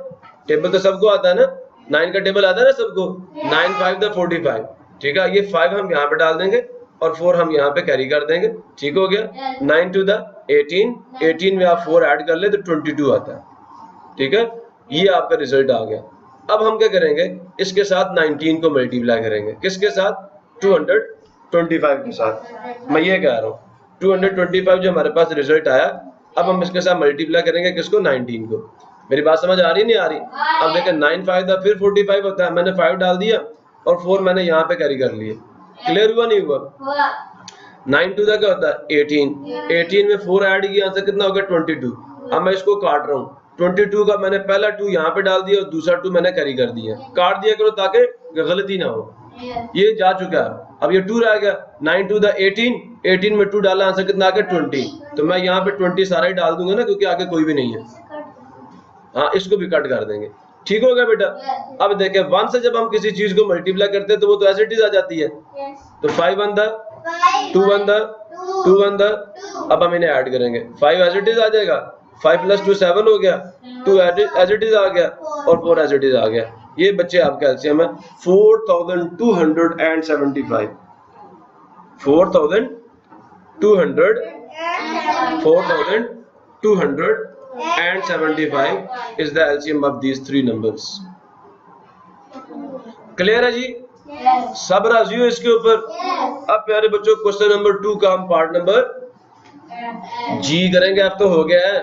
A: टेबल तो सबको आता है ना, 9 का टेबल आता है ना सबको, 9 5 द 45, ठीक है। ये 5 हम यहाँ पे डाल देंगे और 4 हम यहाँ पे कैरी कर देंगे, ठीक हो गया। 9 2 द 18, 18 में आप 4 ऐड कर ले तो 22 आता है, ठीक है, ये आपका रिजल्ट आ गया। अब हम क्या करेंगे, इसके साथ 19 को मल्टीप्लाई करेंगे, किसके साथ, 225 के साथ। मैं ये कह रहा हूँ 225 जो हमारे पास रिजल्ट आया, अब हम इसके साथ मल्टीप्लाई करेंगे किसको, 19 को। मेरी बात समझ आ रही नहीं आ रही। अब देखें 9 5 द फिर 45 होता है, मैंने 5 डाल दिया और 4 मैंने यहाँ पे कैरी कर लिए, क्लियर हुआ नहीं हुआ। 9 2 द क्या होता है 18, 18 में 4 ऐड किया, आंसर कितना हो गया 22। अब मैं इसको काट रहा हूँ, 22 का मैंने पहला 2 यहाँ पे डाल दिया और दूसरा 2 मैंने कैरी कर दिया, काट दिया करो ताकि गलती ना हो। ये जा चुका है, अब ये 2 रह गया, 9 2 द 18, 18 में 2 डाला, आंसर कितना आ गया 20। तो मैं यहाँ पे 20 सारा ही डाल दूंगा ना, क्योंकि आगे कोई भी नहीं है। हाँ, इसको भी कट कर देंगे, ठीक हो गया बेटा। अब देखें 1 से जब हम किसी चीज को मल्टीप्लाई करते हैं तो वो तो एज इट इज आ जाती है, तो 5 1 द 2 1 द 2 1 द, अब हम इन्हें ऐड करेंगे, 5 एज इट इज आ जाएगा, 5 + 2 7 हो गया, 2 एज इट इज आ गया और 4 एज इट इज आ गया। ये बच्चे आपका एलसीएम है 4275, 4275 is the LCM of these three numbers। Clear है जी, सब राजी हो इसके ऊपर। अब प्यारे बच्चों क्वेश्चन नंबर 2 का हम पार्ट नंबर जी करेंगे। एफ तो हो गया है,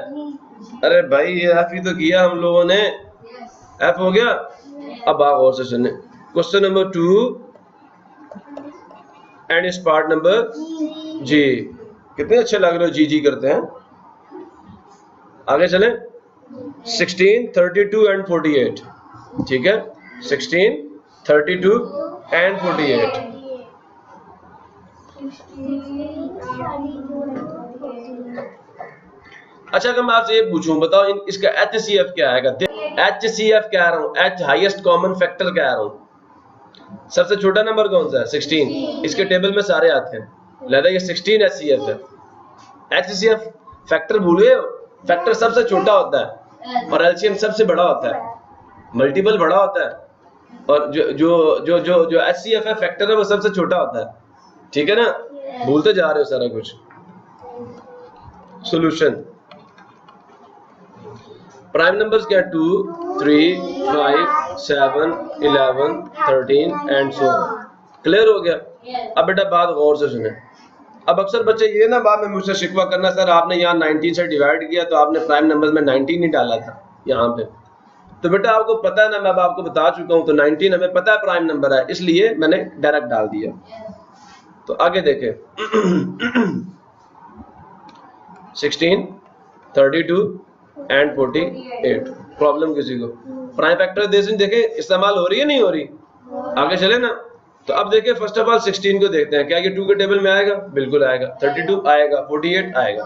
A: अरे भाई ये एफ ही तो किया हम लोगों ने, एफ हो गया। अब आप और से सुने क्वेश्चन नंबर 2 एंड इस पार्ट नंबर जी। कितने अच्छे लग रहे हो, जी जी करते हैं। आगे चलें, 16 32 एंड 48, ठीक है, 16 32 एंड 48। अच्छा, अगर मैं आपसे ये पूछूं, बताओ इसका HCF क्या आएगा। HCF कह रहा हूं, H हाईएस्ट कॉमन फैक्टर कह रहा हूं। सबसे छोटा नंबर कौन सा है, 16। इसके टेबल में सारे आते हैं, लिहाजा ये 16 HCF है। HCF फैक्टर भूल गए हो, फैक्टर सबसे छोटा होता है और एलसीएम सबसे बड़ा होता है, मल्टीपल बड़ा होता है, और जो HCF है फैक्टर है वो सबसे छोटा होता है, ठीक है ना। भूलते जा रहे हो सारा कुछ। सॉल्यूशन, प्राइम नंबर्स क्या, 2 3 5 7 11 13 एंड सो। क्लियर हो गया। अब बेटा बात गौर से सुने, अब अक्सर बच्चे ये ना बाद में मुझसे शिकवा करना, सर आपने यहाँ 19 से डिवाइड किया तो आपने प्राइम नंबर में 19 ही डाला था यहाँ पे। तो बेटा आपको पता है ना, मैं अब आपको बता चुका हूँ, तो 19 हमें पता है प्राइम नंबर है, इसलिए मैंने डायरेक्ट डाल दिया। तो आगे देखें 16, 32 एंड 48। प्रॉब्लम किसी को? प्राइम फैक्टराइजेशन देखें इस्तेमाल हो रही है नहीं हो रही? आगे चले ना। तो अब देखिए फर्स्ट ऑफ ऑल 16 को देखते हैं, क्या ये 2 के टेबल में आएगा? बिल्कुल आएगा। 32 आएगा, 48 आएगा।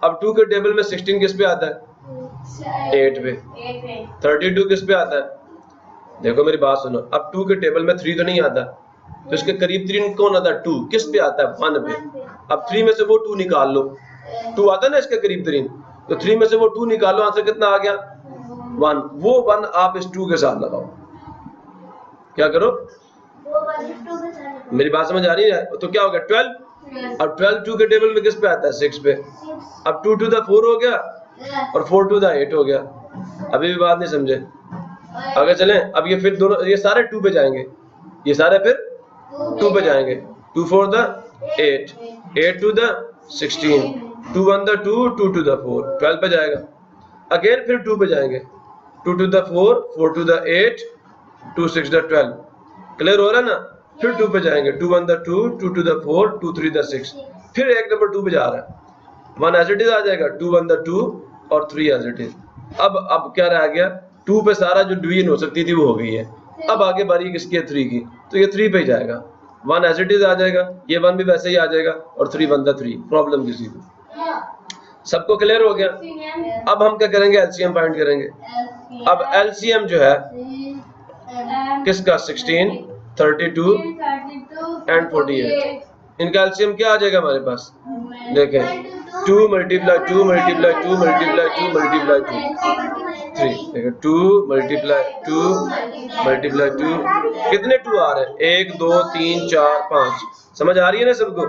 A: अब 2 के टेबल में 16 किस पे आता है? 8 पे। 32 किस पे आता है? देखो मेरी बात सुनो, अब 2 के टेबल में 3 तो नहीं आता, तो इसके करीब 3 कौन आता है? 2 किस पे आता है? 1 पे। अब 3 में से वो 2 निकाल लो, 2 आता है ना इसके करीब 3, तो 3 में से वो 2 निकालो, आंसर कितना आ गया? 1। वो 1 आप इस 2 के साथ लगाओ, क्या करो? मेरी बात समझ आ रही है? तो क्या हो गया? 12। अब 12 2 के टेबल में किस पे आता है? 6 पे। अब 2 to the 4 हो गया और 4 to the 8 हो गया। अभी भी बात नहीं समझे? आगे चलें। अब ये फिर दोनों, ये सारे 2 पे जाएंगे, ये सारे फिर 2 पे जाएंगे। 2 4 the 8, 8 to the 16, 2 1 the 2, 2 to the 4, 12 पे जाएगा। अगेन फिर 2 पे जाएंगे, 2 to the 4, 4 to the 8, 2 6 the 12। Clear हो रहा है ना? फिर 2 पे जाएंगे, 2 1 the 2, 2 to the 4, 2 3 the 6। फिर एक नंबर 2 पे जा रहा है, 1 एज इट इज आ जाएगा, 2 1 the 2 और 3 एज इट इज। अब क्या रह गया? 2 पे सारा जो डिवीजन हो सकती थी वो हो गई है। अब आगे बारी किसकी है? 3 की, तो ये 3 पे ही जाएगा। 1 एज इट इज आ जाएगा, ये 1 भी वैसे ही आ जाएगा और 3 1 the 3। प्रॉब्लम किसी को? सबको क्लियर हो गया? अब हम क्या करेंगे? एलसीएम फाइंड करेंगे। अब एलसीएम जो है किसका? 16, 32 एंड 48। इनका एलसीएम क्या आ जाएगा हमारे पास? देखें 2 मल्टीप्लाई 2 मल्टीप्लाई 2 मल्टीप्लाई 2 मल्टीप्लाई 2 3। देखो 2 मल्टीप्लाई 2 मल्टीप्लाई 2, कितने 2 आ रहे हैं? 1 2 3 4 5। समझ आ रही है ना सबको?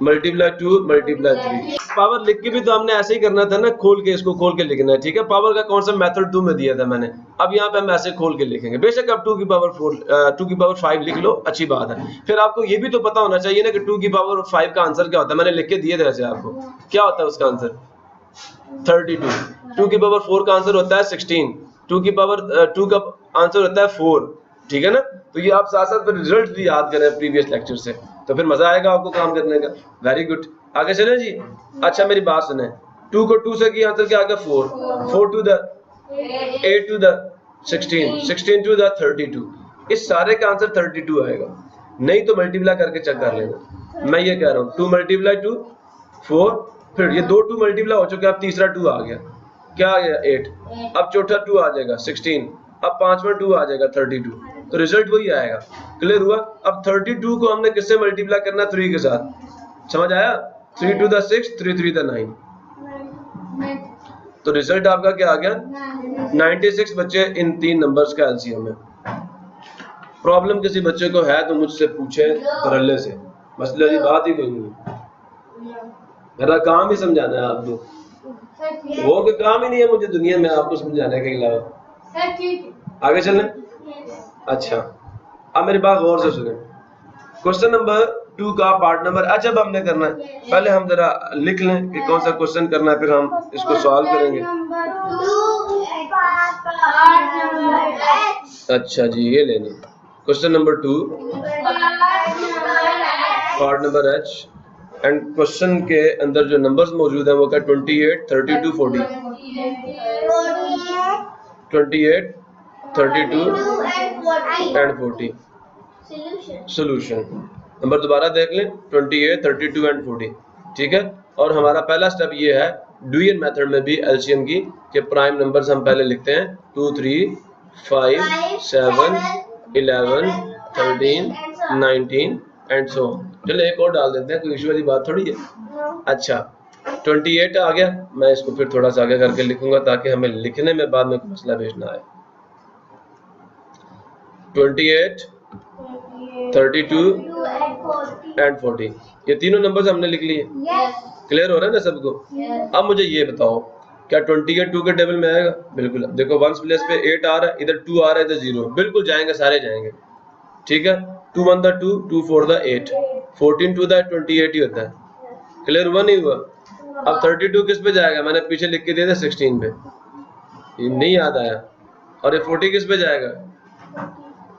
A: Multiply 2 multiply 3। पावर लिख के भी तो हमने ऐसे ही करना था ना, खोल के, इसको खोल के लिखना है। ठीक है, पावर का कौन सा मेथड 2 में दिया था मैंने, अब यहाँ पे हम ऐसे खोल के लिखेंगे। बेशक आप 2 की पावर 5 लिख लो, अच्छी बात है। फिर आपको ये भी तो पता होना चाहिए ना कि 2 की पावर 5 का आंसर क्या होता है। मैंने लिख के दिए थे ऐसे आपको, क्या होता है उसका आंसर? 32। 2 की पावर 4 का आंसर होता है 16। 2 की पावर 2 का आंसर होता है 4। ठीक है ना? तो ये आप साथ साथ फिर रिजल्ट भी याद करें प्रीवियस लेक्चर से, तो फिर मजा आएगा आपको काम करने का। वेरी गुड, आगे चलें जी। अच्छा मेरी बात सुने, 2 को 2 से किया आंसर क्या आ गया? 4, 4 to the 8 to the 16, 16 to the 32। इस सारे का आंसर 32 आएगा, नहीं तो मल्टीप्लाई करके चेक कर लेना। मैं ये कह रहा हूँ 2 मल्टीप्लाई 2 4, फिर ये 2 2 मल्टीप्लाई हो चुके, अब तीसरा 2 आ गया, क्या आ गया? 8। अब चौथा 2 आ जाएगा 16, अब पांचवा 2 आ जाएगा 32, तो रिजल्ट वही आएगा। क्लियर हुआ? अब 32 को हमने किससे मल्टीप्लाई करना? 3 के साथ। समझ आया? 3 to the 6, 3 3 the 9। तो रिजल्ट आपका क्या आ गया? 96 बच्चे इन 3 नंबर्स का एलसीएम है। प्रॉब्लम किसी बच्चे को है तो मुझसे पूछे तरल्ले से, मसले की बात ही कोई नहीं। मेरा काम ही समझाना है आपको, वो कोई काम ही नहीं है मुझे दुनिया में आपको समझाने के अलावा। आगे चलें। अच्छा अब मेरी बात गौर से सुने। क्वेश्चन नंबर 2 का पार्ट नंबर जब हमने करना है, पहले हम जरा लिख लें कि कौन सा क्वेश्चन करना है, फिर हम इसको सॉल्व करेंगे। अच्छा जी, ये लेने question number 2 part number H, and question के अंदर जो नंबर्स मौजूद हैं वो क्या? 28, 32, 40। 28, 32 एंड 40। सोल्यूशन नंबर दोबारा देख लें, 28, 32 एंड 40। ठीक है, और हमारा पहला स्टेप ये है डुअल मेथड में भी एलसीएम की, कि प्राइम नंबर्स हम पहले लिखते हैं 2 3 5 7 11 13 19 एंड सो ऑन। चलो एक और डाल देते हैं, कोई इशू वाली बात थोड़ी है। अच्छा 28 आ गया, मैं इसको फिर थोड़ा सा आगे करके लिखूंगा ताकि हमें लिखने में बाद में कोई मसला पेश ना आए। 28, 32 एंड 40, ये तीनों नंबर्स हमने लिख लिए। क्लियर हो रहा है ना सबको? अब मुझे ये बताओ, क्या 28 2 के टेबल में आएगा? बिल्कुल। देखो 1 प्लेस पे 8 आ रहा है, इधर 2 आ रहा है, इधर 0, बिल्कुल जाएंगे, सारे जाएंगे। ठीक है, 2 1 the 2, 2 4 the 8। 14 टू द 28 ही होता है। क्लियर हुआ नहीं हुआ? अब 32 किस पे जाएगा? मैंने पीछे लिख के दिया था 16 पे, ये नहीं याद आया। और ये 40 किस पे जाएगा?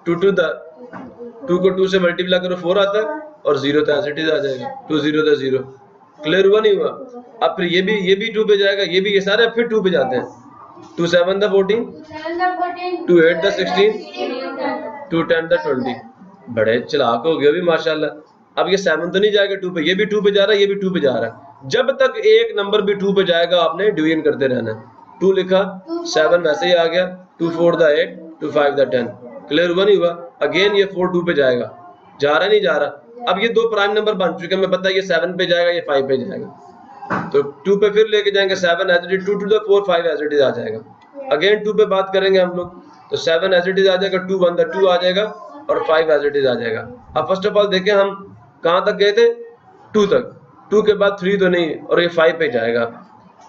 A: 2 टू द 2 को 2 से मल्टीप्लाई करो 4 आता है और 0 तो एज इट इज आ जाएगा, 2 0 तो 0। क्लियर हुआ नहीं हुआ? अब फिर ये भी 2 पे जाएगा, ये सारे फिर 2 पे जाते हैं। 2 7 द 14, 2 8 द 16, 2 10 द 20। बड़े चालाक हो गए अभी माशाल्लाह। अब ये 7 तो नहीं जाएगा 2 पे, ये भी 2 पे जा रहा है, ये भी 2 पे जा रहा है। जब तक एक नंबर भी 2 पे जाएगा आपने डिवीजन करते रहना है। 2 लिखा, 7 वैसे ही आ गया, 2 4 द 8, 2 5 द 10। क्लियर हुआ नहीं हुआ? अगेन ये 4 2 पे जाएगा, जा रहा नहीं जा रहा? अब ये दो प्राइम नंबर बन चुके हैं, मैं पता है ये 7 पे जाएगा, ये 5 पे जाएगा, तो 2 पे फिर लेके जाएंगे 7 as it is, 2 to the 4 5 as it is आ जाएगा। अगेन 2 पे बात करेंगे हम लोग, तो 7 एज इट इज आ जाएगा, 2 1 द 2 आ जाएगा और 5 एज इट इज आ जाएगा। अब फर्स्ट ऑफ ऑल देखें हम कहां तक गए थे? 2 तक। 2 के बाद 3 तो नहीं, और ये 5 पे जाएगा।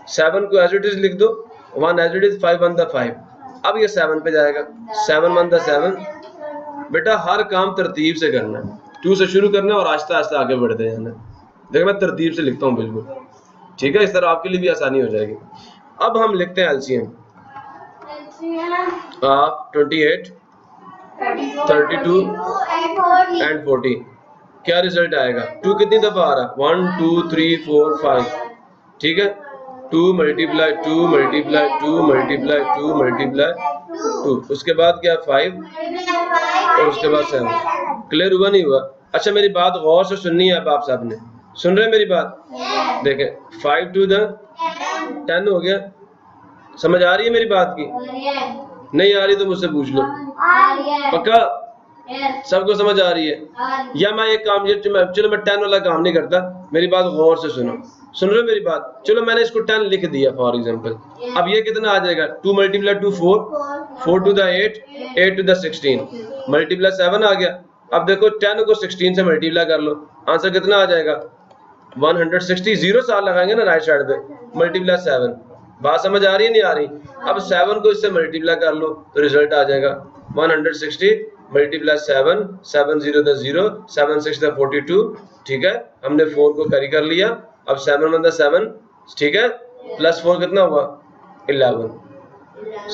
A: 7 को एज इट इज लिख दो, 1 एज इट इज, 5 1 द 5। अब ये 7 पे जाएगा, 7 1 द 7। बेटा हर काम तरतीब से करना है, 2 से शुरू करना है और आहिस्ता आहिस्ता आगे बढ़ते जाना। देखो मैं तरतीब से लिखता हूँ बिल्कुल, ठीक है, इस तरह आपके लिए भी आसानी हो जाएगी। अब हम लिखते हैं एलसीएम ऑफ 28, 32 एंड 40। क्या रिजल्ट आएगा? 2 कितनी दफा आ रहा है? 1 2 3 4 5, ठीक है। 2 मल्टीप्लाई 2 मल्टीप्लाई 2 मल्टीप्लाई 2 मल्टीप्लाई 2, उसके बाद क्या? 5 और उसके बाद 7। क्लियर हुआ नहीं हुआ? अच्छा मेरी बात गौर से सुननी है अब आप सब ने, सुन रहे हैं मेरी बात? देखें 5 टू द 10 हो गया, समझ आ रही है मेरी बात की? नहीं आ रही तो मुझसे पूछ लो, पक्का सबको समझ आ रही है? या मैं एक काम, चलो मैं 10 वाला काम नहीं करता, मेरी बात गौर से सुनो, सुन रहे हो मेरी बात? चलो मैंने इसको 10 लिख दिया फॉर एग्जांपल। अब ये कितना आ जाएगा? 2 multiply 2 4, 4 two the 8, 8 two the 16, multiply 7 आ गया। अब देखो 10 को 16 से मल्टीप्लाई कर लो, आंसर कितना आ जाएगा? 160। 0 साल लगाएंगे ना राइट साइड पे, मल्टीप्लाई 7। बात समझ आ रही है नहीं आ रही? अब 7 को इससे मल्टीप्लाई कर लो तो रिजल्ट आ जाएगा 160 मल्टीप्लाई 7, 7 0 द 0, 7 6 द 42, ठीक है। हमने 4 को कैरी कर लिया। अब 7 1 द 7, ठीक है, प्लस 4 कितना हुआ? 11,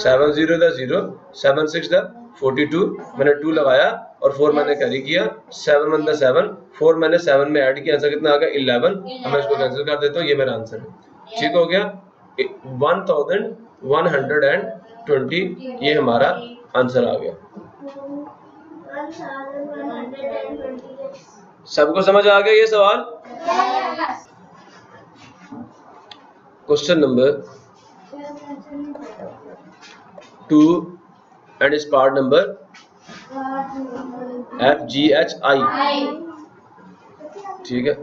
A: 7 0 द 0, 7 6 द 42, मैंने 2 लगाया और 4 मैंने कैरी किया। 7 1 द 7, 4 मैंने 7 में ऐड किया, आंसर कितना आ गया? 11। अब मैं इसको कैंसिल कर देता हूँ, ये मेरा आंसर है, ठीक हो गया। 1120, ये हमारा आंसर आ गया। सबको समझ आ गया ये सवाल? क्वेश्चन नंबर 2 एंड इस पार्ट नंबर FGHI, ठीक है।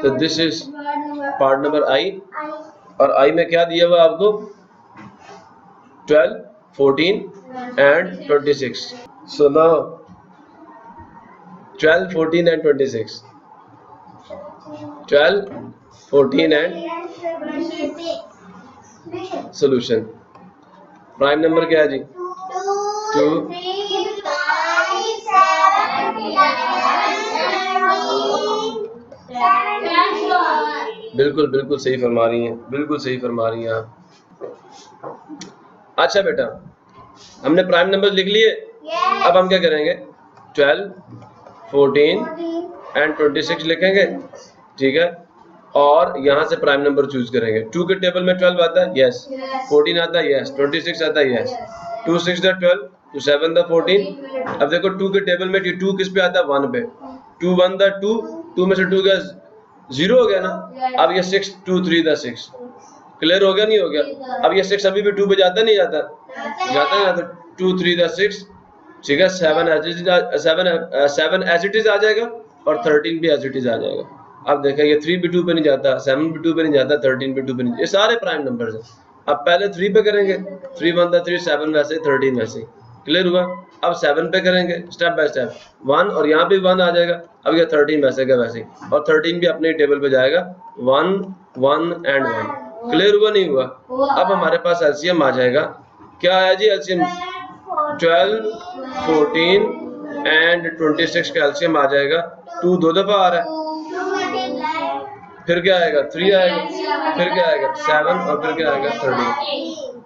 A: तो this is part number I, और I में क्या दिया हुआ आपको? 12, 14 and 26. So now 12, 14 and 26. 12, 14 and solution. Prime number क्या है जी? 2 बिल्कुल बिल्कुल सही फरमा रही हैं, बिल्कुल सही फरमा रही हैं आप। अच्छा बेटा हमने प्राइम नंबर लिख लिए, अब हम क्या करेंगे? 12, 14 एंड 26 लिखेंगे, ठीक है, और यहाँ से प्राइम नंबर चूज करेंगे। 2 के टेबल में 12 आता है, यस। 14 आता है, यस। 26 आता है, यस। 2 6 the 12, 2 7 the 14। अब देखो 2 के टेबल में 2 किस पे आता है? 1 पे। 2 1 द 2, 2 में से 2 गया 0 हो गया ना। अब ये 6 2 3 द 6। क्लियर हो गया नहीं हो गया? अब ये 6 अभी भी 2 पे जाता नहीं जाता? जाता है ना। तो 2 3 द 6, ठीक है। 7 एज इट इज आ जाएगा और 13 भी एज इट इज आ जाएगा। अब देखें ये 3 भी 2 पे नहीं जाता, 7 भी 2 पे नहीं जाता, 13 भी 2 पे नहीं, ये सारे प्राइम नंबर्स हैं। अब पहले 3 पे करेंगे, 3 1 द 3, 7 वैसे, 13 वैसे। क्लियर हुआ? अब 7 पे करेंगे स्टेप बाय स्टेप, 1 और यहाँ पे 1 आ जाएगा। अब ये 13 वैसे का वैसे, और 13 भी अपने टेबल पे जाएगा, 1 1 एंड 1। क्लियर हुआ नहीं हुआ? अब हमारे पास एलसीएम आ जाएगा। क्या आया जी एलसीएम? 12, 14 एंड 26 का एलसीएम आ जाएगा 2 दो दफा आ रहा है,
B: 2 multiply
A: फिर क्या आएगा 3 आएगा, फिर क्या आएगा 7 और फिर क्या आएगा 13।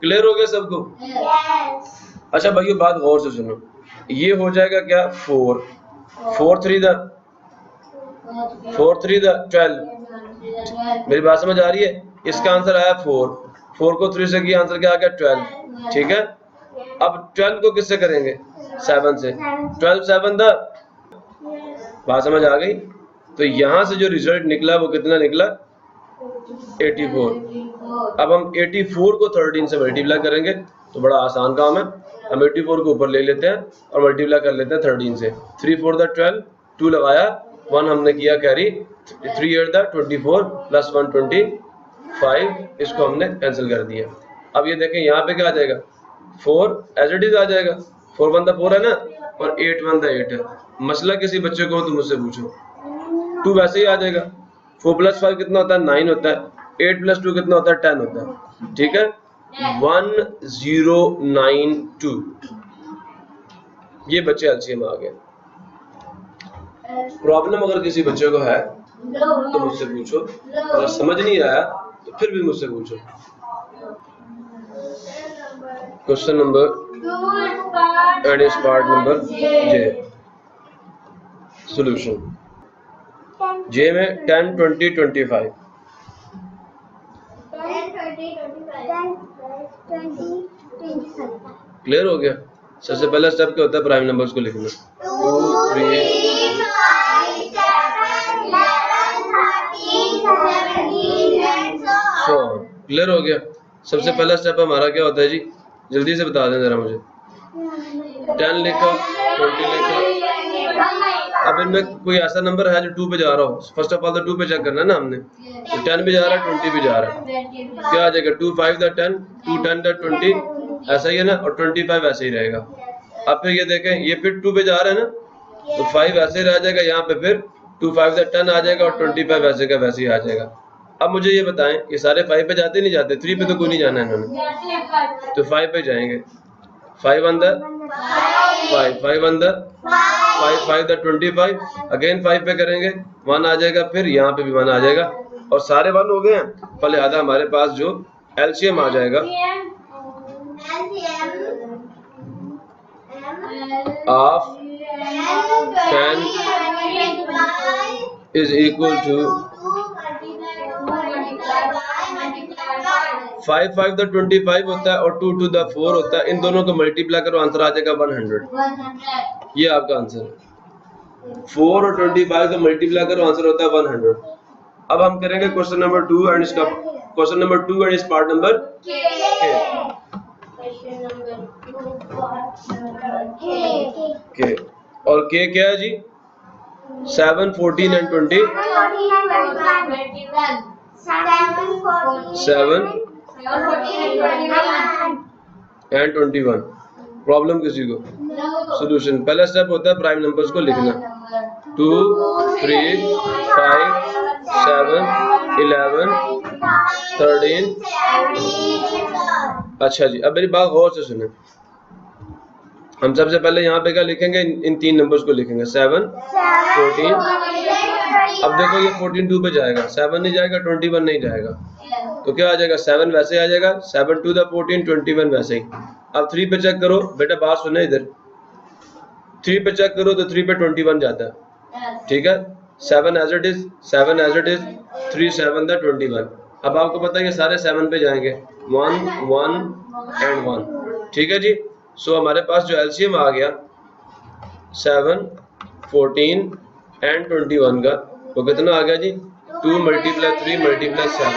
A: क्लियर हो गया सबको?
B: yes
A: अच्छा भाइयों बात गौर से सुनो, ये हो जाएगा क्या 4 4 3 द 12। मेरी बात समझ आ रही है? इसका आंसर आया 4 को 3 से किया, आंसर क्या आ गया 12। ठीक है, अब 12 को किससे करेंगे 7 से, 12 7 द, बात समझ आ गई? तो यहां से जो रिजल्ट निकला वो कितना निकला 84। अब हम 84 को 13 से मल्टीप्लाई करेंगे तो बड़ा आसान काम है, हम 84 को ऊपर ले लेते हैं और मल्टीप्लाई कर लेते हैं 13 से। 3 4 द 12, 2 लगाया, 1 हमने किया कैरी, 3 8 द 24 प्लस 1 25, इसको हमने कैंसिल कर दिया। अब ये देखें यहाँ पे क्या आ जाएगा 4 एज इट इज आ जाएगा, 4 1 द 4 है ना, और 8 1 द 8 है। मसला किसी बच्चे को तो मुझसे पूछो, 2 वैसे ही आ जाएगा। 4 + 5 कितना होता है 9 होता है, 8 + 2 कितना होता है 10 होता है। ठीक है, 1092, ये बच्चे एलसीएम आ गए। प्रॉब्लम अगर किसी बच्चे को है तो मुझसे पूछो, अगर समझ नहीं आया तो फिर भी मुझसे पूछो। Question number
B: 2
A: and is part number J. Solution J में 10 20 25।
B: 25
A: क्लियर हो गया? सबसे पहला स्टेप क्या होता है प्राइम नंबर्स को लिखना। 2 3 4। क्लियर हो गया? सबसे पहला स्टेप हमारा क्या होता है जी, जल्दी से बता दें जरा मुझे। 10 लिखा, 20 लिखा। अब इनमें कोई ऐसा नंबर है जो 2 पे जा रहा हो, फर्स्ट ऑफ ऑल तो 2 पे चेक करना है ना हमने। तो 10 भी जा रहा है, 20 भी जा रहा है, क्या आ जाएगा 2 5 द 10, 2 10 द 20, ऐसा ही है ना, और 25 ऐसे ही रहेगा। अब फिर ये देखें, ये फिर 2 पे जा रहा है ना, तो 5 ऐसे ही रह जाएगा, यहाँ पे फिर 2 5 द 10 आ जाएगा और 25 वैसे का वैसे ही आ जाएगा। अब मुझे ये बताएं, ये सारे 5 पे जाते नहीं जाते? 3 पे तो कोई नहीं जाना है इन्होंने, तो 5 पे जाएंगे। 5 1 द 5, 5 1 द 5, 5 द 25, अगेन 5 पे करेंगे, 1 आ जाएगा, फिर यहाँ पे भी 1 आ जाएगा, और सारे 1 हो गए हैं, पर लिहाजा हमारे पास जो एलसीएम आ जाएगा of 10 is equal to 5 5 the 25 होता है और 2 2 द 4 होता है, इन दोनों को मल्टीप्लाई करो, आंसर आ जाएगा 100। ये आपका आंसर है। 4 और 25 को मल्टीप्लाई करो, आंसर होता है 100। अब हम करेंगे क्वेश्चन नंबर 2 एंड इसका क्वेश्चन नंबर 2 एंड इस पार्ट नंबर के। और के क्या है जी? 7 14 एंड 20, 7 एंड 21। प्रॉब्लम किसी को? सॉल्यूशन पहला स्टेप होता है प्राइम नंबर्स को लिखना। 2 3 5 7 11 13। अच्छा जी, अब मेरी बात गौर से सुने। हम सबसे पहले यहाँ पे क्या लिखेंगे, इन 3 नंबर्स को लिखेंगे, 7 14। अब देखो ये 14 2 पे जाएगा, 7 नहीं जाएगा, 21 नहीं जाएगा, तो क्या आ जाएगा 7 वैसे आ जाएगा, 7 2 द 14, 21 वैसे ही। अब 3 पे चेक करो, बेटा बात सुने इधर, 3 पे चेक करो तो 3 पे 21 जाता है। ठीक है, 7 as it is, 7 as it is, 3 7 the 21। अब आपको पता है ये सारे 7 पे जाएंगे, 1 1 एंड 1। ठीक है जी, सो हमारे पास जो एलसीएम आ गया 7 14 एंड 21 का, वो कितना आ गया जी? 2 × 3 × 7,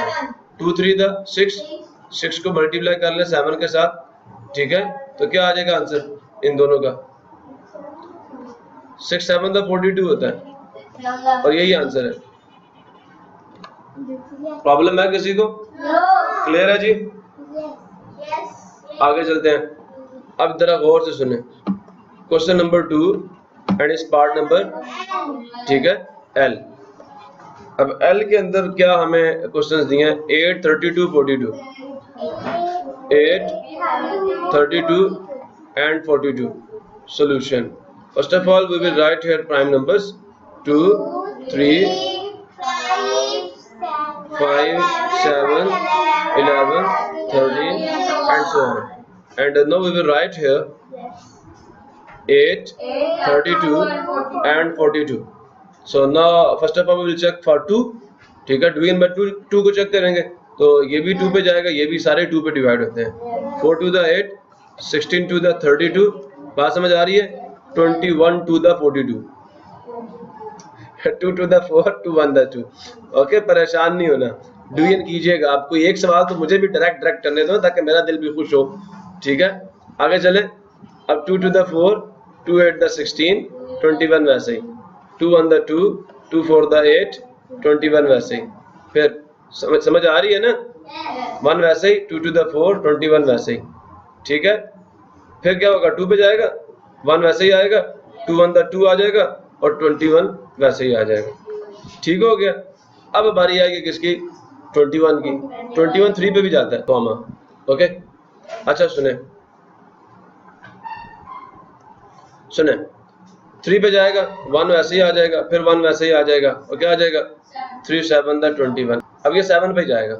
A: 2 3 द 6, 6 को मल्टीप्लाई कर ले 7 के साथ। ठीक है, तो क्या आ जाएगा आंसर इन दोनों का? 6 7 द 42 होता है, और यही आंसर है। प्रॉब्लम है किसी को? क्लियर है जी? आगे चलते हैं। अब जरा गौर से सुने, क्वेश्चन नंबर 2 एंड इस पार्ट नंबर, ठीक है, एल। अब एल के अंदर क्या हमें क्वेश्चंस दिए हैं? 8 32 42, 8 32 and 42. Solution. First of all, we will write here prime numbers 2 3 5 7 11 13 and so on. And now we will write here 8 32 and 42. So now first of all we will check for 2. ठीक है, डिवीजन बाय 2 को चेक करेंगे तो ये भी 2 पे जाएगा, ये भी सारे 2 पे डिवाइड होते हैं। 4 to the 8, 16 to the 32, बात समझ आ रही है? 21 to the 42, 2 to the 4, 2 1 the 2। Okay, परेशान नहीं होना, डिवीजन कीजिएगा। आपको एक सवाल तो मुझे भी डायरेक्ट करने दो ताकि मेरा दिल भी खुश हो। ठीक है, आगे चले। अब 2 to the 4, 2 8 the 16, 21 वैसे ही, 2 1 the 2, 2 4 the 8, 21 वैसे ही। फिर समझ आ रही है ना? 1 वैसे ही, 2 to the 4, 21 वैसे ही। ठीक है, फिर क्या होगा? 2 पे जाएगा, 1 वैसे ही आएगा, 2 1 the 2 आ जाएगा और 21 वैसे ही आ जाएगा। ठीक हो गया। अब बारी आएगी किसकी? 21 की। 21 3 पे भी जाता है कॉमा। ओके, अच्छा सुने 3 पे जाएगा, 1 वैसे ही आ जाएगा, फिर 1 वैसे ही आ जाएगा और क्या आ जाएगा? 3 7 the 21। अब ये 7 पे जाएगा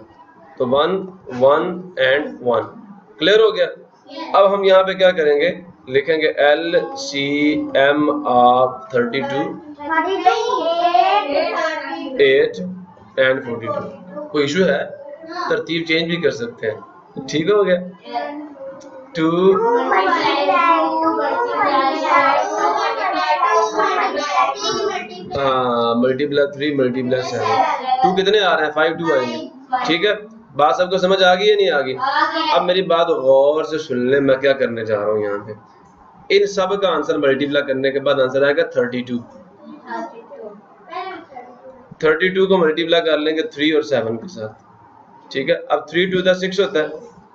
A: तो 1 1 and 1। क्लियर हो गया। अब हम यहाँ पे क्या करेंगे? लिखेंगे LCM of 32, 8 and 42। कोई इशू है? तरतीब चेंज भी कर सकते हैं। ठीक हो गया। 2 मल्टीप्लाई 3 मल्टीप्लाई 7, 2 कितने आ रहे हैं? 5 2 आएंगे। ठीक है, बात सबको समझ आ गई या नहीं आ गई? अब मेरी बात गौर से सुन ले, मैं क्या करने जा रहा हूँ यहाँ पे। इन सब का आंसर मल्टीप्लाई करने के बाद आंसर आएगा 32। 32 को मल्टीप्लाई कर लेंगे 3 और 7 के साथ। ठीक है, अब 3 2 the 6 होता है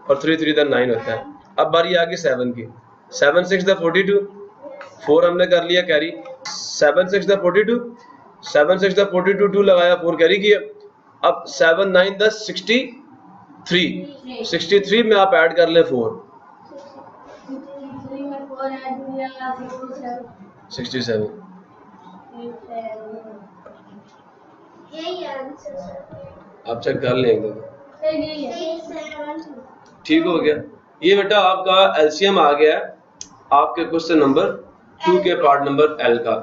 A: और 3 3 the 9 होता है। अब बारी आ गई 7 की। 7 6 the 42, 4 हमने कर लिया कैरी। 7 6 the 42, 7 6 the 42, 2 लगाया, 4 कैरी किया। अब 7 9 the 63, 63 में आप ऐड कर ले 4, 67। आप चेक कर लेंगे। ठीक हो गया। ये बेटा आपका एलसीएम आ गया आपके क्वेश्चन नंबर 2 के पार्ट नंबर एल का।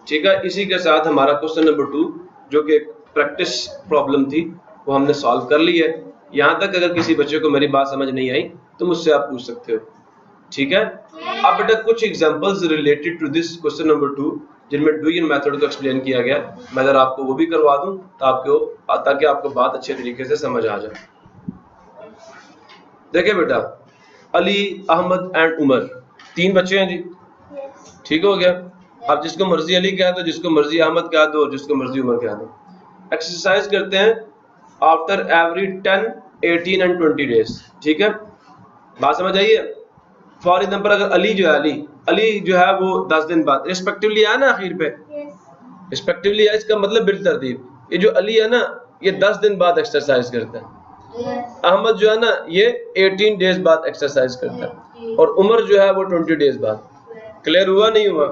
A: ठीक है, इसी के साथ हमारा क्वेश्चन नंबर 2 जो कि प्रैक्टिस प्रॉब्लम थी वो हमने सॉल्व कर ली है। यहाँ तक अगर किसी बच्चे को मेरी बात समझ नहीं आई तो मुझसे आप पूछ सकते हो। ठीक है, अब बेटा कुछ examples related to this question number 2 जिनमें डूइंग मेथड को एक्सप्लेन किया गया, मैं अगर आपको वो भी करवा दूं ताकि आपको बात अच्छे तरीके से समझ आ जाए। देखिए बेटा, अली, अहमद एंड उमर 3 बच्चे हैं जी। ठीक हो गया। अब जिसको मर्जी अली कह दो, जिसको मर्जी अहमद कह दो, जिसको मर्जी उमर कह दो। एक्सरसाइज करते हैं आफ्टर एवरी 10 18 एंड 20 डेज। ठीक है, बात समझ आई है? फॉर एग्जाम्पल अगर अली जो है वो 10 दिन बाद रिस्पेक्टिवली है ना, आखिर पे रिस्पेक्टिवली है, इसका मतलब बिल तरतीब। ये जो अली है ना ये 10 दिन बाद एक्सरसाइज करता है। अहमद जो है ना ये 18 डेज बाद एक्सरसाइज करता है और उमर जो है वो 20 डेज बाद। क्लियर हुआ नहीं हुआ?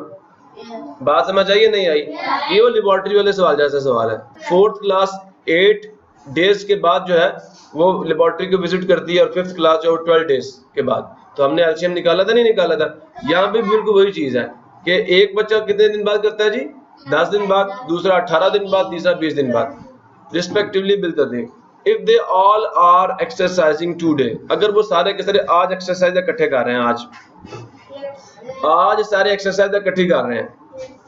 A: बात समझ आई नहीं आई? ये वो लेबोरेटरी वाले सवाल जैसा सवाल है। 4th क्लास 8 डेज के बाद जो है वो लेबोरेटरी को विजिट करती है और 5th क्लास जो 12 डेज के बाद। तो हमने एलसीएम निकाला था, नहीं निकाला था? यहाँ पे बिल्कुल वही चीज है कि एक बच्चा कितने दिन बाद करता है जी? 10 दिन बाद, दूसरा 18 दिन बाद, तीसरा 20 दिन बाद, रिस्पेक्टिवली बिल तरतीब। If they all are exercising today, अगर वो सारे के सारे आज एक्सरसाइज इकट्ठे कर रहे हैं, आज सारे एक्सरसाइज इकट्ठी कर रहे हैं।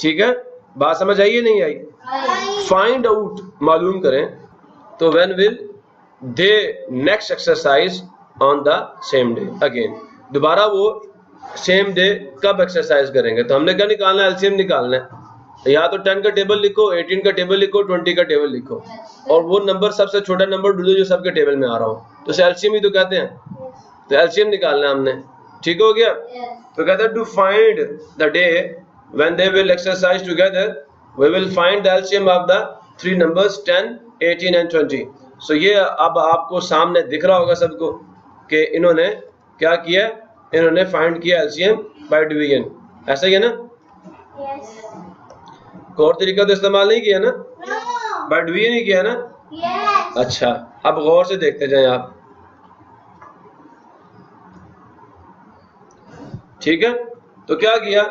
A: ठीक है, बात समझ आई है नहीं आई? फाइंड आउट, मालूम करें तो when will they next exercise on the same day again, दोबारा वो सेम डे कब एक्सरसाइज करेंगे। तो हमने क्या निकालना है? एलसीएम निकालना है। या तो 10 का टेबल लिखो, 18 का टेबल लिखो, 20 का टेबल लिखो और वो नंबर सबसे छोटा नंबर ढूंढो जो सबके टेबल में आ रहा हो, तो एलसीएम ही तो कहते हैं। तो एलसीएम निकालना है हमने। ठीक हो गया। तो कहते हैं to find the day when they will exercise together we will find the LCM of the 3 numbers 10 18 and 20। So ये अब आपको सामने दिख रहा होगा सबको कि इन्होंने क्या किया, इन्होंने फाइंड किया एलसीएम बाय डिवीजन। ऐसा ही है ना? कोई और तरीका तो इस्तेमाल नहीं किया ना,
B: No.
A: बट भी नहीं किया ना।
B: Yes.
A: अच्छा, अब गौर से देखते जाएं आप, ठीक है। तो क्या किया,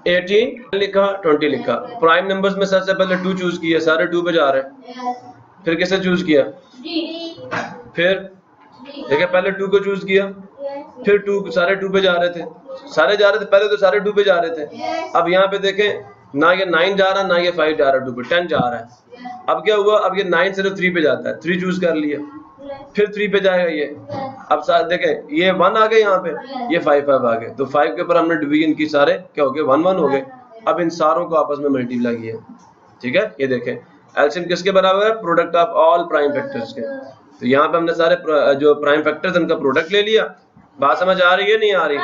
A: 18 लिखा, 20 लिखा। प्राइम नंबर्स में सबसे पहले 2 चूज किया, सारे 2 पे जा रहे हैं।
B: Yes.
A: फिर किसे चूज किया,
B: D.
A: फिर देखिए पहले 2 को चूज किया,
B: Yes.
A: फिर 2 सारे 2 पे जा रहे थे, सारे जा रहे थे, पहले तो सारे 2 पे जा रहे थे।
B: Yes.
A: अब यहाँ पे देखें, ना ये 9 जा रहा, ना ये 5 जा रहा, 2 पे 10 जा रहा है।
B: Yes.
A: अब क्या हुआ, अब ये 9 सिर्फ 3 पे जाता है, 3 चूज कर लिया,
B: Yes.
A: फिर 3 पे जाएगा ये।
B: Yes.
A: अब साथ देखें, ये 1 आ गए यहाँ पे, ये 5 आ गए, तो 5 के ऊपर हमने डिवीजन की, सारे क्या हो गए, 1 1 हो गए। अब इन सारों को आपस में मल्टीप्लाई किया, ठीक है। ये देखें एलसीएम किसके बराबर है, product of all prime factors के। तो यहाँ पे हमने सारे जो प्राइम फैक्टर्स उनका प्रोडक्ट ले लिया। बात समझ आ रही है, नहीं आ रही,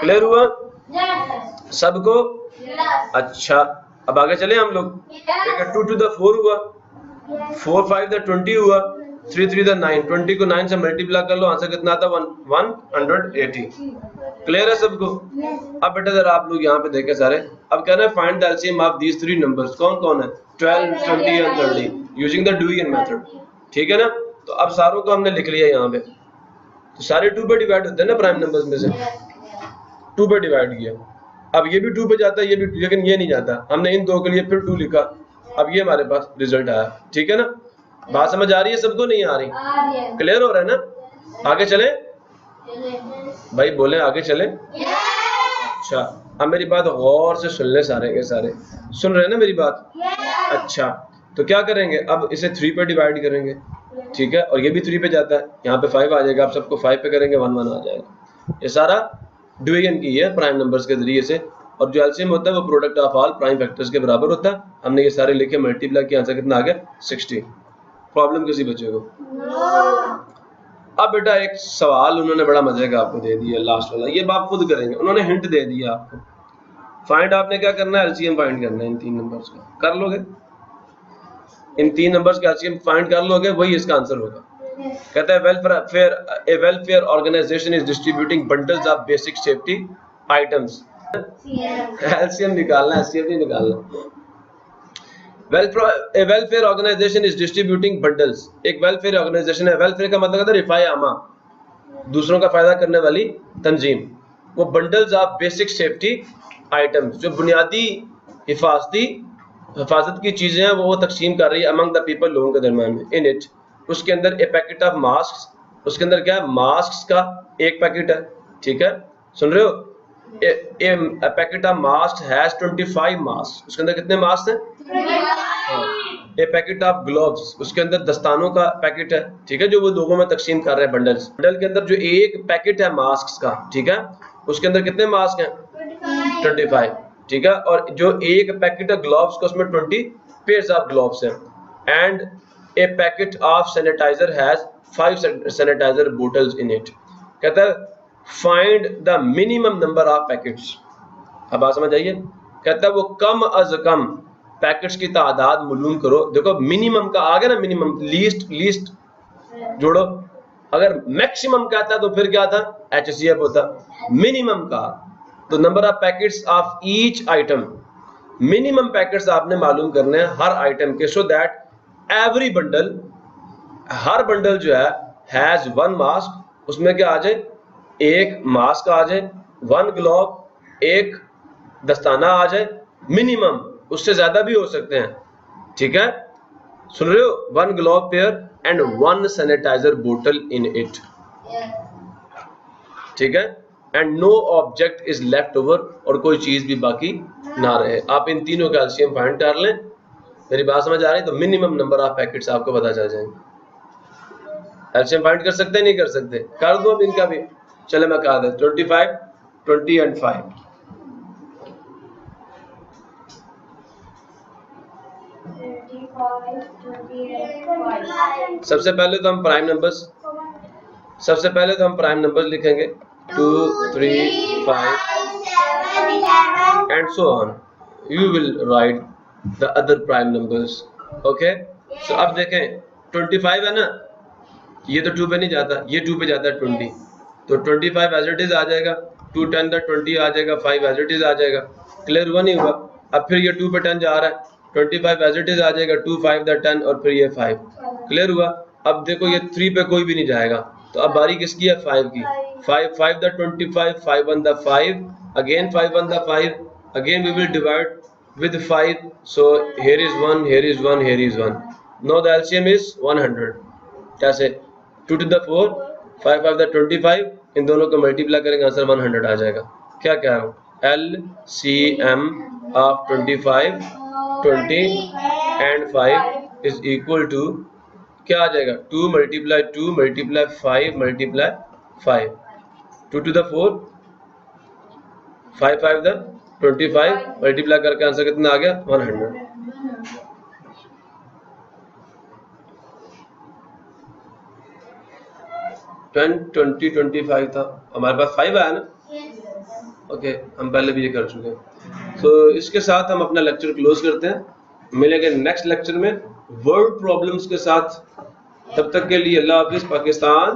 A: क्लियर हुआ
B: Yes.
A: सबको?
B: Yes.
A: अच्छा, अब आगे चले हम लोग। देखिए 2 to the 4 हुआ, 4 5 the 20 हुआ, 3 3 the 9, 20 को 9 से मल्टीप्लाई कर लो, आंसर कितना आता है, 180। क्लियर है सबको? अब बेटा जरा आप लोग यहाँ पे देखें सारे, अब कहना है find the LCM of these 3 numbers. कौन कौन है, 12 20 and 30 using the division method, ठीक है ना। तो अब सारों को हमने लिख लिया यहाँ पे, तो सारे 2 पे डिवाइड होते हैं ना प्राइम नंबर्स में से, 2 पे डिवाइड किया। अब ये भी 2 पे जाता है, ये भी, लेकिन ये नहीं जाता, हमने इन 2 के लिए फिर 2 लिखा। अब ये हमारे पास रिजल्ट आया, ठीक है ना। बात समझ आ रही है सबको, नहीं आ रही, क्लियर हो रहा है ना। आगे चले भाई, बोले आगे चले। अच्छा, अब मेरी बात गौर से सुन ले, सारे के सारे सुन रहे हैं ना मेरी बात। अच्छा, तो क्या करेंगे, अब इसे 3 पे डिवाइड करेंगे, ठीक है, और ये भी 3 पे जाता है, यहाँ पे 5 आ जाएगा, आप सबको 5 पे करेंगे, 1 1 आ जाएगा। ये सारा डिवीजन की है प्राइम नंबर्स के जरिए से, और जो एलसीएम होता है वो product of all prime factors के बराबर होता है। हमने ये सारे लिखे, मल्टीप्लाई किया, आंसर कितना आ गया, 60। प्रॉब्लम किसी बच्चे को? अब बेटा एक सवाल उन्होंने बड़ा मजे का आपको दे दिया, लास्ट वाला, ये आप खुद करेंगे, उन्होंने हिंट दे दिया आपको। फाइंड आपने क्या करना है, एलसीएम फाइंड करना है इन 3 नंबर्स का, कर लोगे? इन 3 नंबर्स का एलसीएम फाइंड कर लोगे, वही इसका आंसर होगा। कहता है welfare organisation is distributing bundles of basic safety items. LCM निकालना है, एचसीएफ नहीं निकालना। A welfare organization is distributing bundles। एक वेलफेयर ऑर्गेनाइजेशन है, वेलफेयर का मतलब होता है रिफाई आमा, दूसरों का फायदा करने वाली तंजीम। वो bundles of basic safety items, जो बुनियादी हिफाजत की चीजें हैं, वो तकसीम कर रही है अमंग द पीपल, लोगों के दरमियान में। इन इट, उसके अंदर ए पैकेट ऑफ मास्क, उसके अंदर क्या है, मास्क का एक पैकेट है, ठीक है, सुन रहे हो। A packet of mask has 25 mask, उसके अंदर कितने मास्क हैं, ए पैकेट ऑफ ग्लोव्स, उसके अंदर दस्तानों का पैकेट है, ठीक है, जो वो लोगों में तकसीम कर रहे हैं बंडल्स। बंडल के अंदर जो एक पैकेट है मास्क का, ठीक है, उसके अंदर कितने मास्क हैं, 25, ठीक है, और जो एक पैकेट है ग्लोव्स का, उसमें 20 पेयर्स ऑफ ग्लोव्स हैं। And a packet of sanitiser has 5 sanitiser bottles in it. कहता है find the minimum number of packets. अब बात समझ आइए, कहता है वो कम अज कम पैकेट्स की तादाद मालूम करो। देखो मिनिमम का आ गया ना, मिनिमम, लीस्ट जोड़ो। अगर मैक्सिमम कहता तो फिर क्या था, HCF होता। मिनिमम का तो number of packets of each item, minimum packets आपने मालूम करने हैं हर आइटम के, so that every bundle, her bundle जो है हैज 1 मास्क, उसमें क्या आ जाए, एक मास्क आ जाए, 1 ग्लोव, एक दस्ताना आ जाए, मिनिमम, उससे ज्यादा भी हो सकते हैं, ठीक है, सुन रहे हो, 1 ग्लोव पेयर एंड 1 सैनिटाइजर बोतल इन इट, ठीक है, and no object is left over, और कोई चीज भी बाकी ना रहे। आप इन तीनों का एलसीएम फाइंड कर लें, मेरी बात समझ आ रही, तो मिनिमम नंबर ऑफ पैकेट्स आपको पता चल जाएंगे। एलसीएम फाइंड कर सकते हैं, नहीं कर सकते, कर दो अब इनका भी, चले मैं कहा दे, 25 20 एंड 5। सबसे पहले तो हम प्राइम नंबर्स लिखेंगे, 2 3 5 and so on. You will write the other prime numbers. Okay? So अब देखें 25 है ना, ये तो 2 पे नहीं जाता, ये 2 पे जाता है 20, तो 25 एज इट इज आ जाएगा, 2 10 20 आ जाएगा, 5 एज इट इज आ जाएगा। क्लियर हुआ नहीं हुआ? अब फिर ये 2 पे 10 जा रहा है, 25 एज इट इज आ जाएगा, 2 5 द 10 और फिर ये 5। क्लियर हुआ? अब देखो ये 3 पे कोई भी नहीं जाएगा, तो अब बारी किसकी है? 5 की। 5 5 the 25, 5 1 the 5, again 5 1 the 5, again we will divide with 5, so here is 1, here is 1, here is 1. Now the LCM is 100. कैसे? 2 to the 4, 5 5 the 25, इन दोनों को मल्टीप्लाई करेंगे, आंसर 100 आ जाएगा। क्या कह रहा हूँ? LCM of 25, 20 and 5 is equal to क्या आ जाएगा? 2 multiply 2 multiply 5 multiply 5, 2 to the 4, 5 5 the 25, multiply करके आंसर कितना आ गया? 100। 10 20 25 था, हमारे पास 5 आया ना? ओके, हम पहले भी ये कर चुके हैं। तो इसके साथ हम अपना लेक्चर क्लोज करते हैं, मिलेंगे नेक्स्ट लेक्चर में वर्ड प्रॉब्लम्स के साथ। तब तक के लिए अल्लाह हाफिज। पाकिस्तान